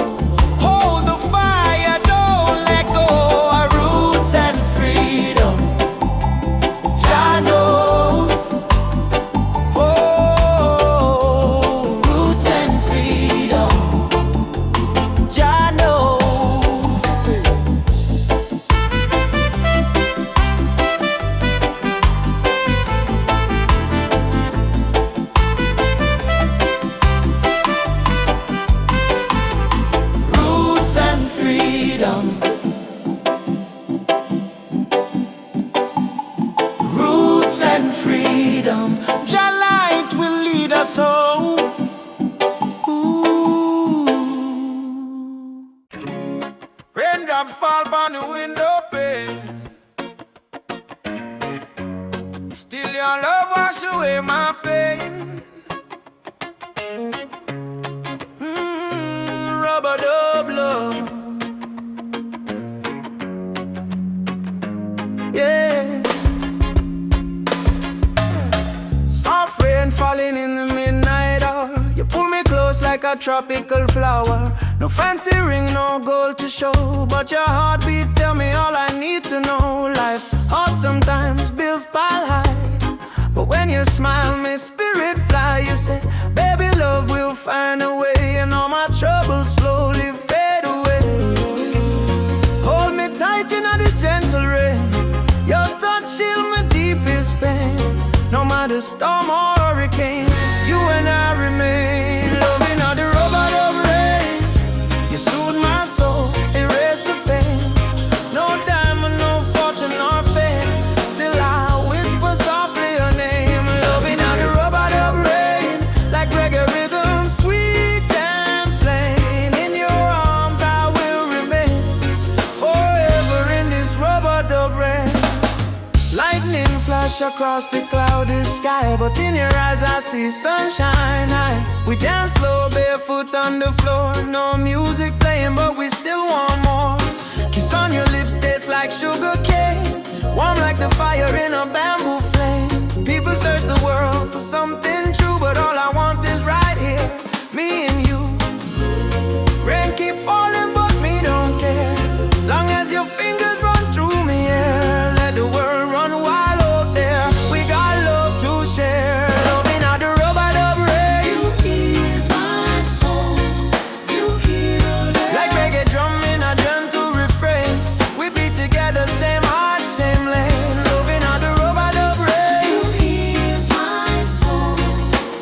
hold the fire, don't let go. Roots and freedom, Jah knows. Oh, roots and freedom, Jah knows. Roots and freedom, roots and freedom, Jah light will lead us home. Ooh. Raindrop fall on the window pane. Still your love wash away my pain. Rubber a tropical flower. No fancy ring, no gold to show, but your heartbeat tell me all I need to know. Life hard sometimes, bills pile high, but when you smile, my spirit fly. You say, baby, love will find a way, and all my troubles slowly fade away. Hold me tight in the gentle rain, your touch shield my deepest pain. No matter storm or hurricane, you and I remain. Loving all the robot of rain, you soothe my soul, erase the pain. No diamond, no fortune or fame, still I whisper softly your name. Loving all the robot of rain, like reggae rhythm, sweet and plain. In your arms I will remain, forever in this robot of rain. Lightning flash across the cloudy sky, but in your eyes I see sunshine. We dance slow, barefoot on the floor. No music playing, but we still want more. Kiss on your lips tastes like sugar cane, warm like the fire in a bamboo flame. People search the world for something true, but all I want is right here, me and you. Rain keep falling, but me don't care, long as your fingers run through me, yeah. Let the world run wild out there, we got love to share. Loving out the robot of rain, you ease my soul, you heal me. Like reggae drum in a gentle refrain, we beat together, same heart, same lane. Loving out the robot of rain, you ease my soul,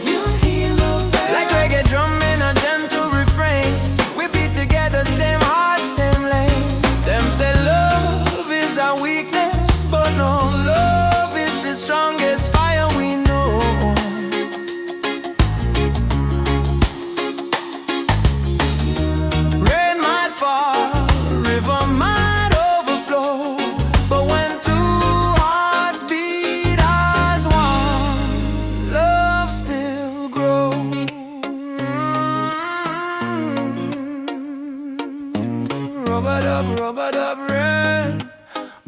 you heal me. Like reggae drum in a gentle refrain, we beat together, same heart, same lane. Them say love is our weakness, but no, love is the strongest fire we know. Rain might fall, river might overflow, but when two hearts beat as one, love still grows. Rub it up, rain,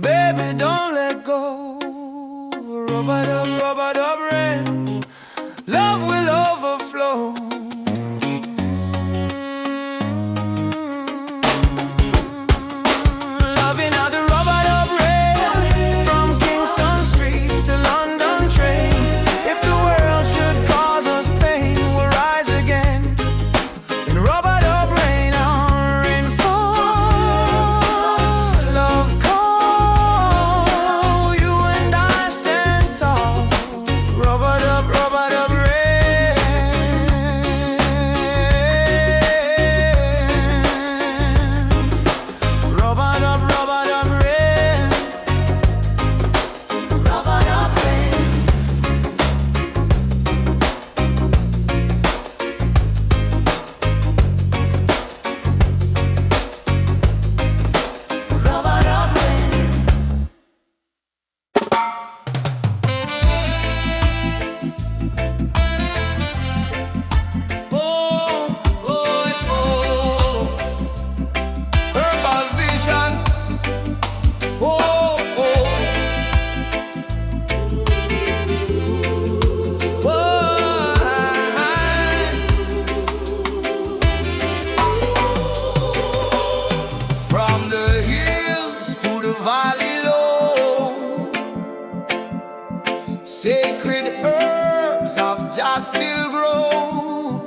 baby, don't let go. Rub it up, rain, love will overflow. Loving how the rubber dub rain, from Kingston streets to London train. If the world should cause us pain, we'll rise again. In rubber dub rain, our rain falls. Love call, you and I stand tall. Rubber dub rain. Rubber dub rain. Rubber dub rain. Rubber dub rain. Oh, oh, oh. Herbal vision. Oh, oh. From the hills to the valley low, sacred herbs of Jah still grow.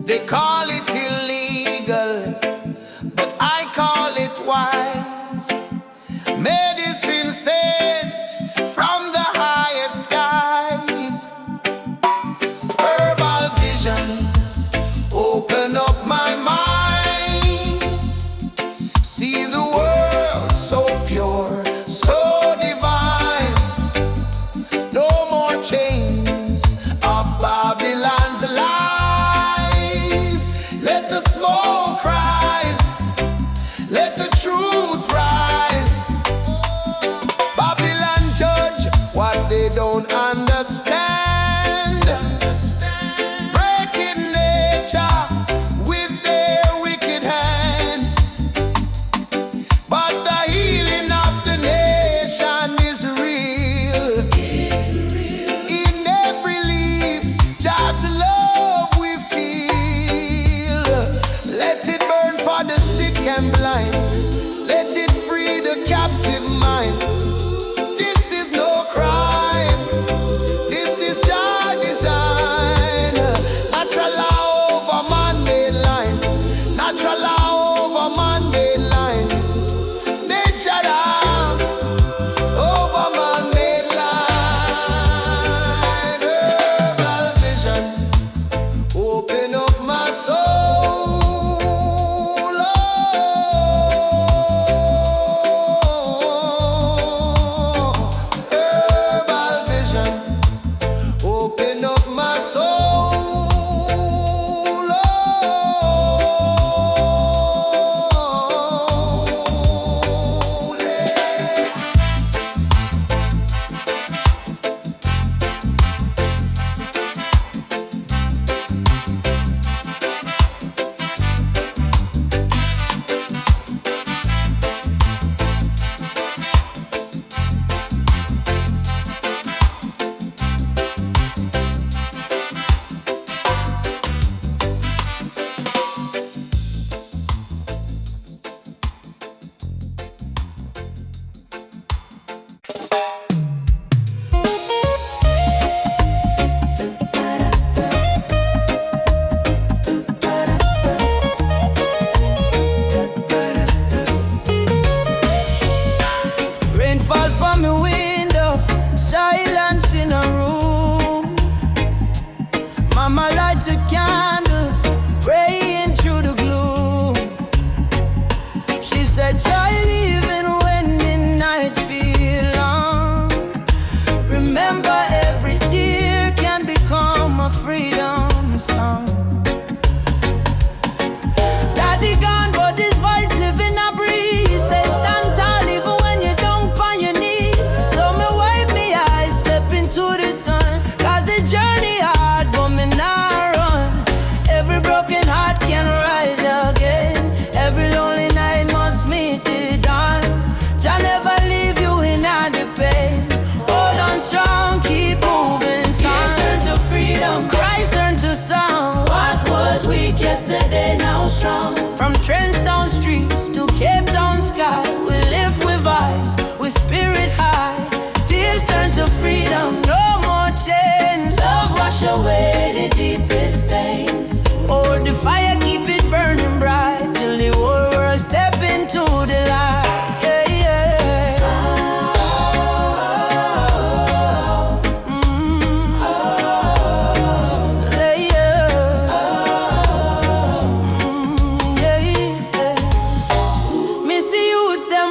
They call it illegal, but I call it wise. Medicine sent from the highest skies. Herbal vision, open up my mind. See the world so pure, so divine. No more chains of Babylon's lies. Let the smoke rise, let the truth rise. Babylon judge what they don't understand. Breaking nature with their wicked hand.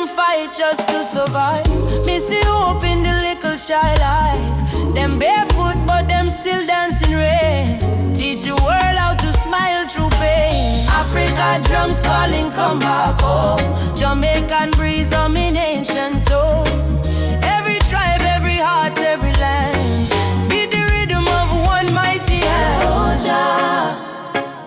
them fight just to survive. Me see hope in the little child eyes. Them barefoot but them still dancing rain. Teach the world how to smile through pain. Africa drums calling, come back home. Jamaican breeze on in ancient tone. Every tribe, every heart, every land. Beat the rhythm of one mighty hand. Oh Jah,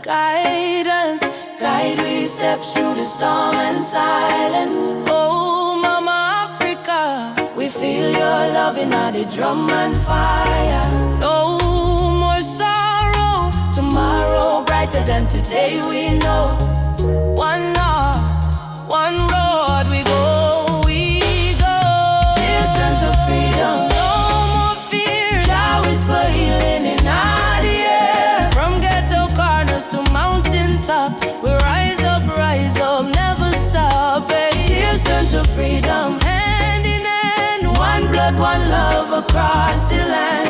guide us, guide we steps through the storm and silence. Oh Mama Africa, we feel your love in the drum and fire. No more sorrow, tomorrow brighter than today we know. One heart, one road we go, we go. Tears turn to freedom, no more fear. Jah whisper healing in the air. From ghetto corners to mountain top, we rise up, never stop. Tears turn to freedom, hand in hand. One blood, one love across the land.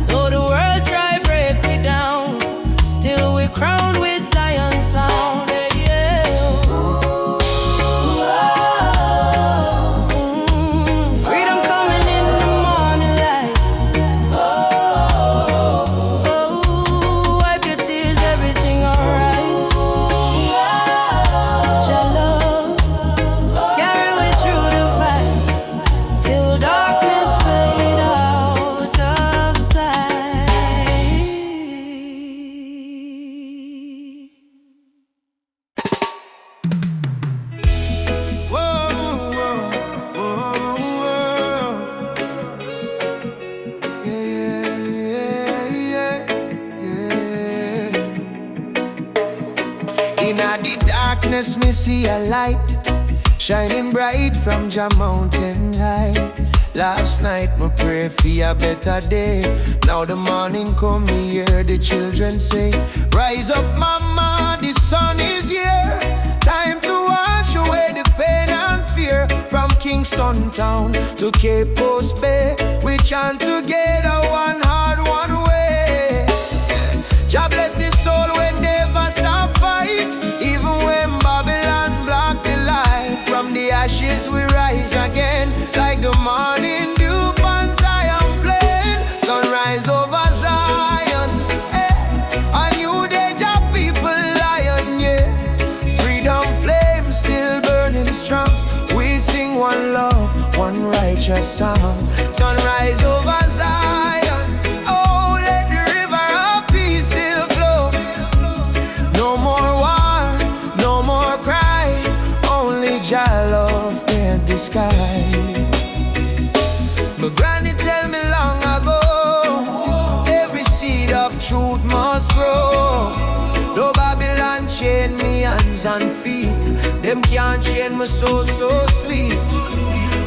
Though the world try break me down, still we crowned with Zion sound. Freedom coming in the morning light. Wipe your tears, everything alright. Your love carry me through the fight till darkness fade out of sight. Whoa, whoa, whoa, whoa. Yeah, yeah, yeah, yeah. In the darkness, me see a light shining bright from Jah mountain high. Last night, me pray for a better day. Now the morning come, me hear the children say, rise up, mama, the sun is here. Time to wash away the pain and fear. From Kingston town to Cape Coast Bay, we chant together, one heart, one way. Jah bless the soul when never stop fight. Even when Babylon block the light, from the ashes we rise again, like the morning dew on Zion plain. Sunrise over Zion, a new day, Jah people lion, yeah. Freedom flame still burning strong. We sing one love, one righteous song. Sunrise over Zion, oh let the river of peace still flow. No more war, no more cry, only Jah love paint the sky. But granny tell me long ago, every seed of truth must grow. No Babylon chain me hands and feet, them can't chain my soul so sweet.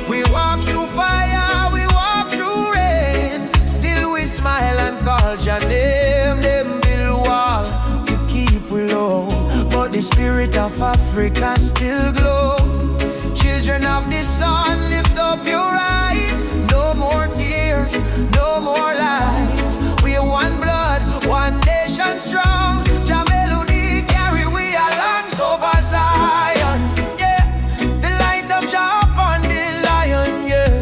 We walk through fire, we walk through rain, still we smile and call Jah name. Them build wall to keep we low, but the spirit of Africa still glow. Children of the sun, lift up your eyes. No more tears, no more lies. We are one blood, one nation strong. Jah melody carry we along over Zion. Yeah, the light of Jah upon the lion. Yeah,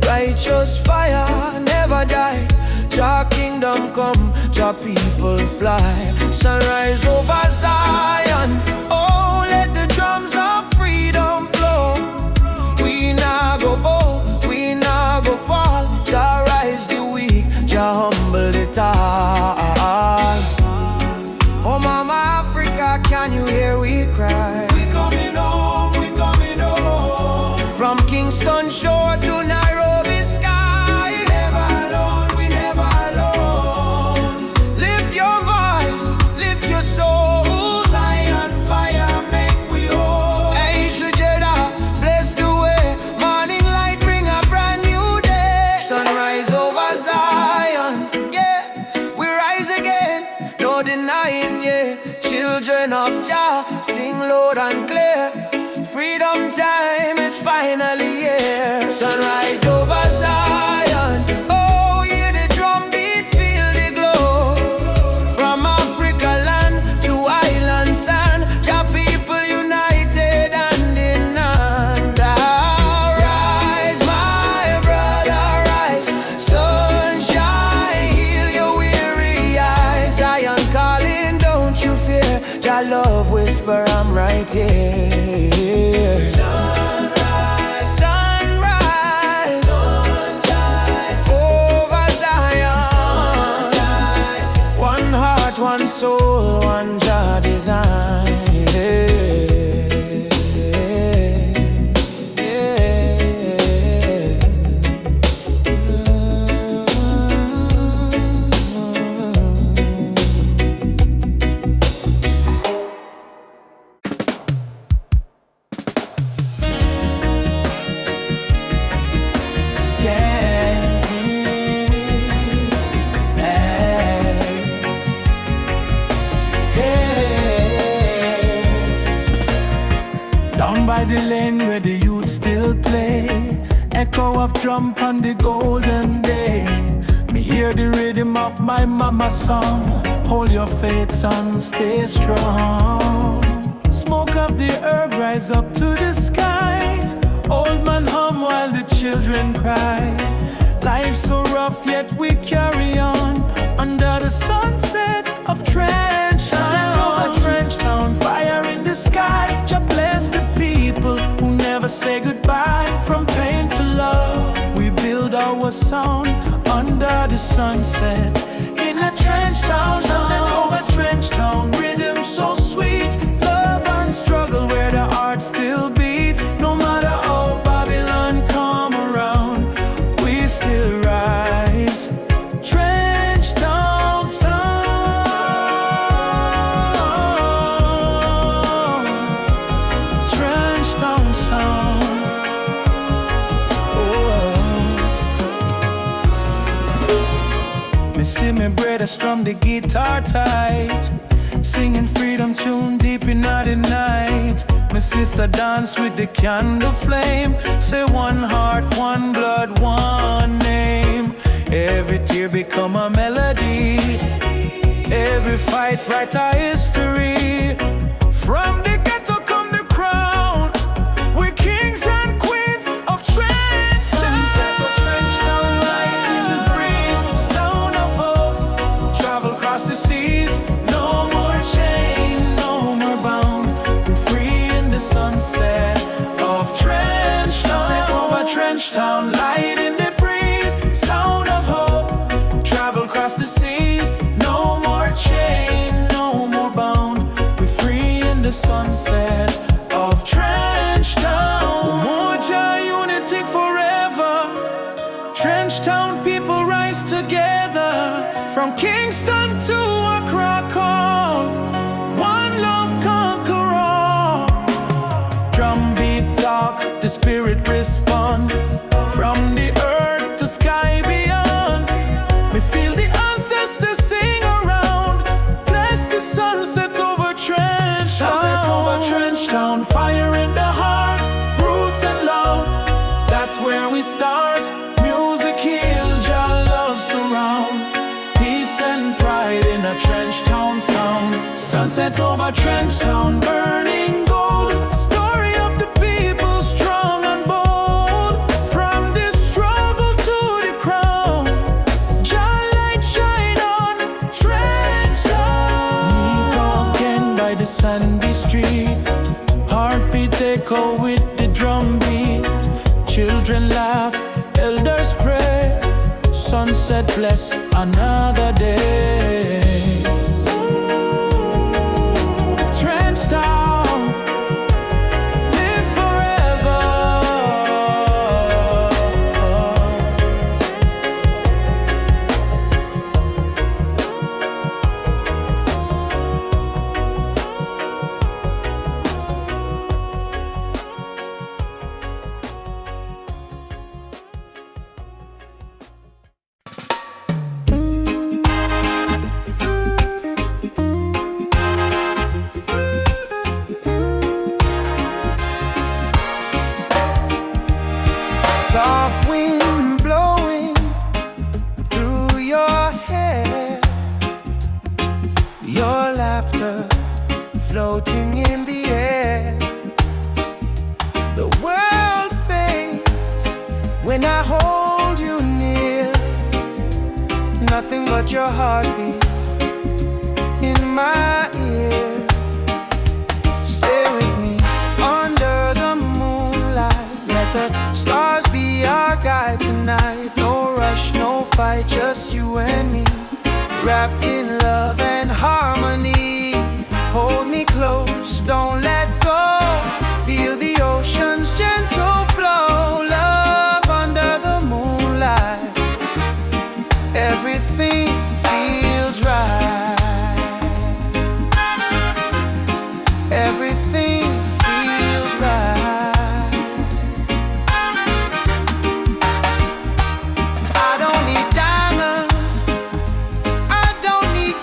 righteous fire never die. Jah kingdom come, Jah people fly. Sunrise over Zion. Oh, let the drums of freedom flow. We nah go bow, we nah go fall. Jah rise the weak, Jah humble the tall. Oh mama Africa, can you hear we cry? We coming home, we coming home. From Kingston shore to Nairobi sky. We never alone, we never alone. Lift your voice, lift your soul. Zion fire make we whole. Hey together, bless the way. Morning light bring a brand new day. Sunrise over Zion, yeah. We rise again, no denying, yeah. Children of Jah, sing loud and clear. Freedom time is finally here. Sunrise over Zion. Oh, hear the drum beat, feel the glow. From Africa land to island sand, Jah people united and in hand. still play. Echo of drum on the golden day. Me hear the rhythm of my mama's song. Hold your faith, son, stay strong. Smoke of the herb rise up to the sky. Old man hum while the children cry. Life's so rough yet we carry on. Under the sunset of Trench Town. Trench Town, fire in the sky. Just bless the people who never say goodbye. From pain to love, we build our sound. Under the sunset, in a Trench Town. Sunset over Trench Town, rhythm so sweet. Love and struggle where the heart still beat. No matter how Babylon come around, we still rise. Trench Town sound. Trench Town sound. Me see me brother strum the guitar tight, singing freedom tune deep in the night. My sister dance with the candle flame. Say one heart, one blood, one name. Every tear become a melody. Every fight write a history. From the ghetto come the crown. We're kings and queens of Trench Town. Sunset of Trench Town, light in the breeze. Sound of hope, travel across the seas. No more chain, no more bound. We're free in the sunset of Trench Town. Sunset over Trench Town, light in the breeze. Sound of hope, travel across the seas. No more chain, no more bound. We're free in the sunset of Trench Town. Umoja, unity forever. Trench Town people rise together. From Kingston to Accra call. One love conquer all. Drum beat talk, the spirit respond. From the earth to sky beyond. We feel the ancestors sing around. Bless the sunset over Trench Town. Sunset over Trench Town, fire in the heart. Roots and love, that's where we start. Music heals, your love surround. Peace and pride in a Trench Town sound. Sunset over Trench Town, burning gold. Story of the people, strong and bold. From the struggle to the crown, your light shine on Trench Town. We go again by the sandy street. Heartbeat echo with the drum beat. Children laugh, elders pray. Sunset bless another day. Trench Town, live forever. Soft wind blowing through your hair. Your laughter floating in the air. The world fades when I hold you near. Nothing but your heartbeat in my ear. Stay with me under the moonlight. Let the stars be our guide tonight. No rush, no fight, just you and me. Wrapped in love and harmony. Hold me close, don't let go. Feel the ocean's gentle flow. Love under the moonlight. Everything feels right. Everything feels right. I don't need diamonds, I don't need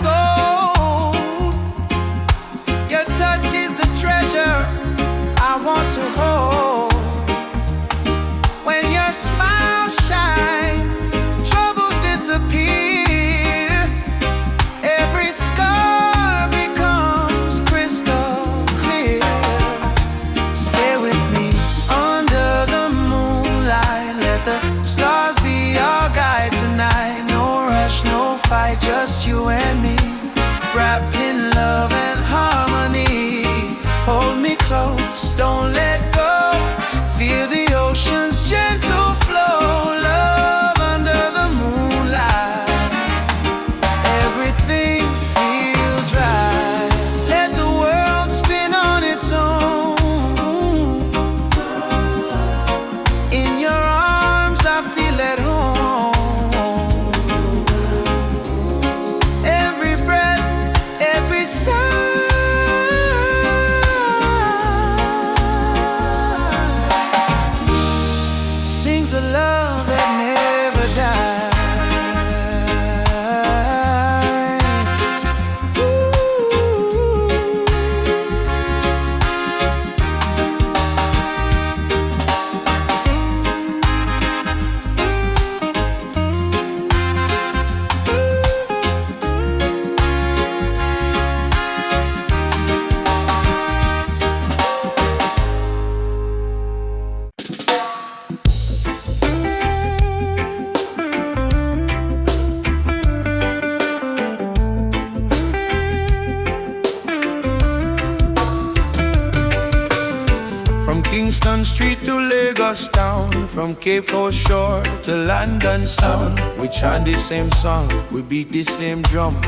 Lagos town, from Cape Coast shore to London sound. We chant the same song, we beat the same drum.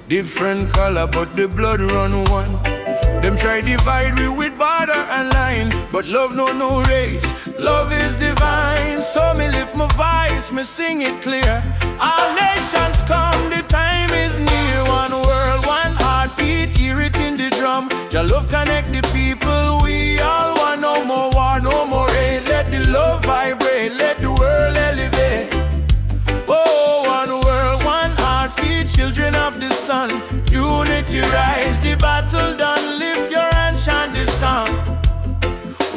Different color, but the blood run one. Them try divide we with border and line, but love no race, love is divine. So me lift my voice, me sing it clear. All nations come, the time is near. One world, one heartbeat, hear it in the drum. Your love connect the people, we all want no more war, no more hate. Let the love vibrate, let the world elevate. Oh, one world, one heartbeat, children of the sun. Unity rise, the battle done, lift your hand, chant this song.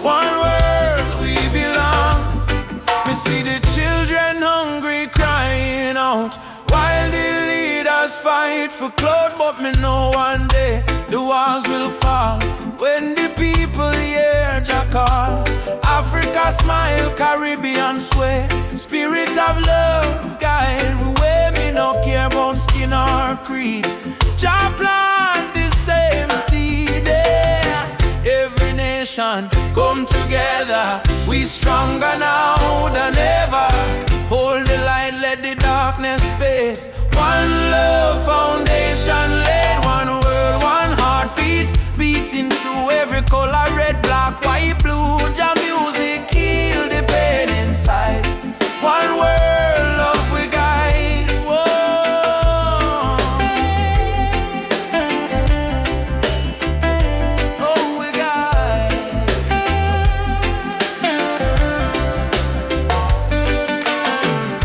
One world, we belong. Me see the children hungry crying out, while the leaders fight for clout. But me know one day the walls will fall, when the people hear Jah call. Africa smile, Caribbean sway, spirit of love guide the way. Me no care about skin or creed, Jah plant the same seed there. Every nation come together, we stronger now than ever. Hold the light, let the darkness fade. One love foundation laid, one world, one heartbeat, beating through every color, red, black, white, blue. Jah music heal the pain inside. One world, love we guide. Whoa. Oh, we guide.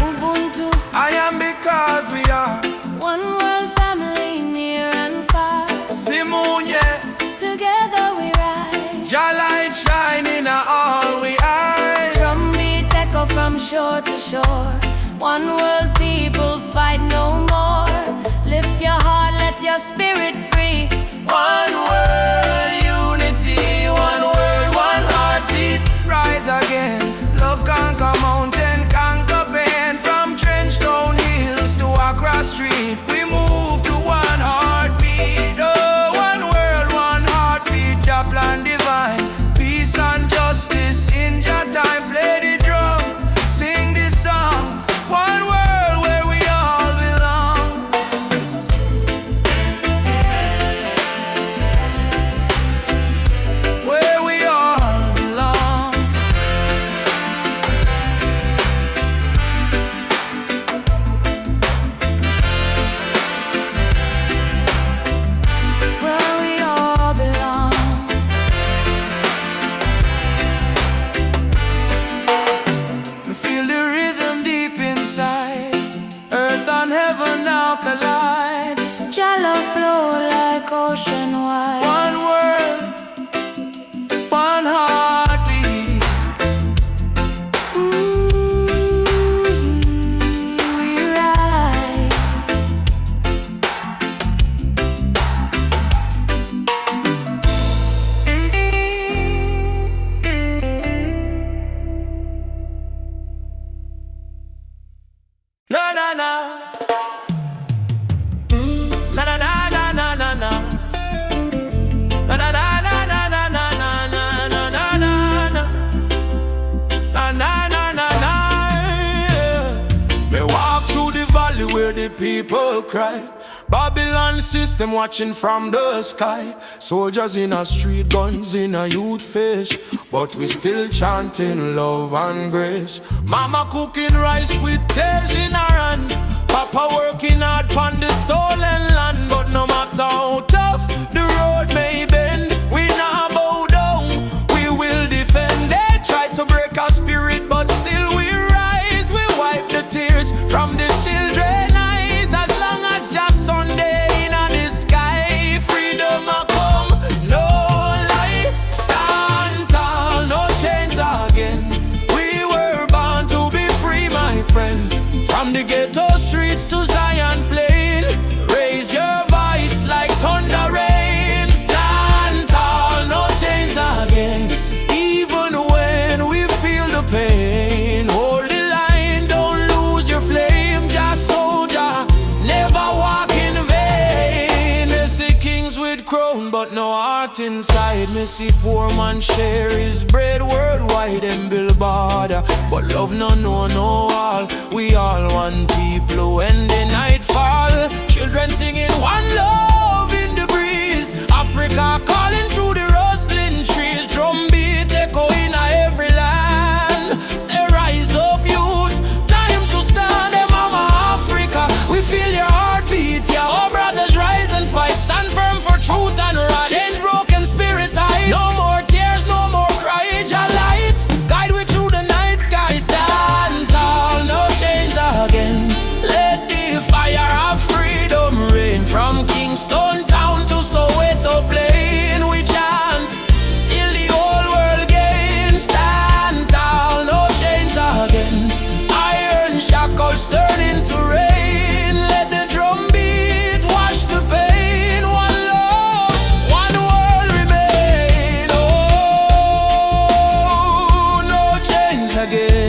Ubuntu, I am because we are one world family, near and far. Simunye, Together we rise. Jah light shining in all we eyes. Drumbeat echo from shore to shore. One world, people fight no more. Lift your heart, let your spirit free. One world, unity, one world, one heartbeat. Rise again, love conquer mountain, conquer pain. From Trenchtown hills to Accra street, we move to one heartbeat. Oh, one world, one heartbeat, Jah plan divine. Peace and justice in Jah time. Play the drum, sing this song. One world where we all belong. Where we all belong. Where we all belong. We feel the rhythm deep inside. Earth and heaven now collide. Jah love flow like ocean wide. One world, one heartbeat. We ride. Na na na. Na na na na na na na. Na na na na na na na na na na na na. Na na na na na. Me walk through the valley where the people cry. Babylon system watching from the sky. Soldiers in a street, guns in a youth face, but we still chanting love and grace. Mama cooking rice with tears in her hand. Papa working hard on the stolen land. But no matter how tough the road may bend, we not bow down, we will defend. They try to break our spirit, but still we rise. We wipe the tears from the children's eyes. As long as just Sunday in the sky, freedom a come, no lie. Stand tall, no chains again. We were born to be free, my friend. From the ghetto streets to Zion Plain, raise your voice like thunder rain. Stand tall, no chains again. Even when we feel the pain, hold the line, don't lose your flame. Just soldier, never walk in vain. They say kings with crown, but no heart heart inside me see poor man share his bread worldwide and build border. But love no know no all. We all one people when the night fall. Children singing one love in the breeze. Africa calling through the rustling trees. Drum beat echo in every land. Say rise up youth, time to stand. Hey mama Africa, we feel your heartbeat. Yeah, oh brothers rise and fight. Stand firm for truth and right. Change broken spirit high. No more tears, no more cry. Jah light, guide we through the night sky. Stand tall, no chains again. Let the fire of freedom rain. From Kingston town to Soweto plain, we chant till the whole world gains. Stand tall, no chains again. Iron shackles turn into rain. Let the drum beat wash the pain. One love, one world remain. Oh, no chains again.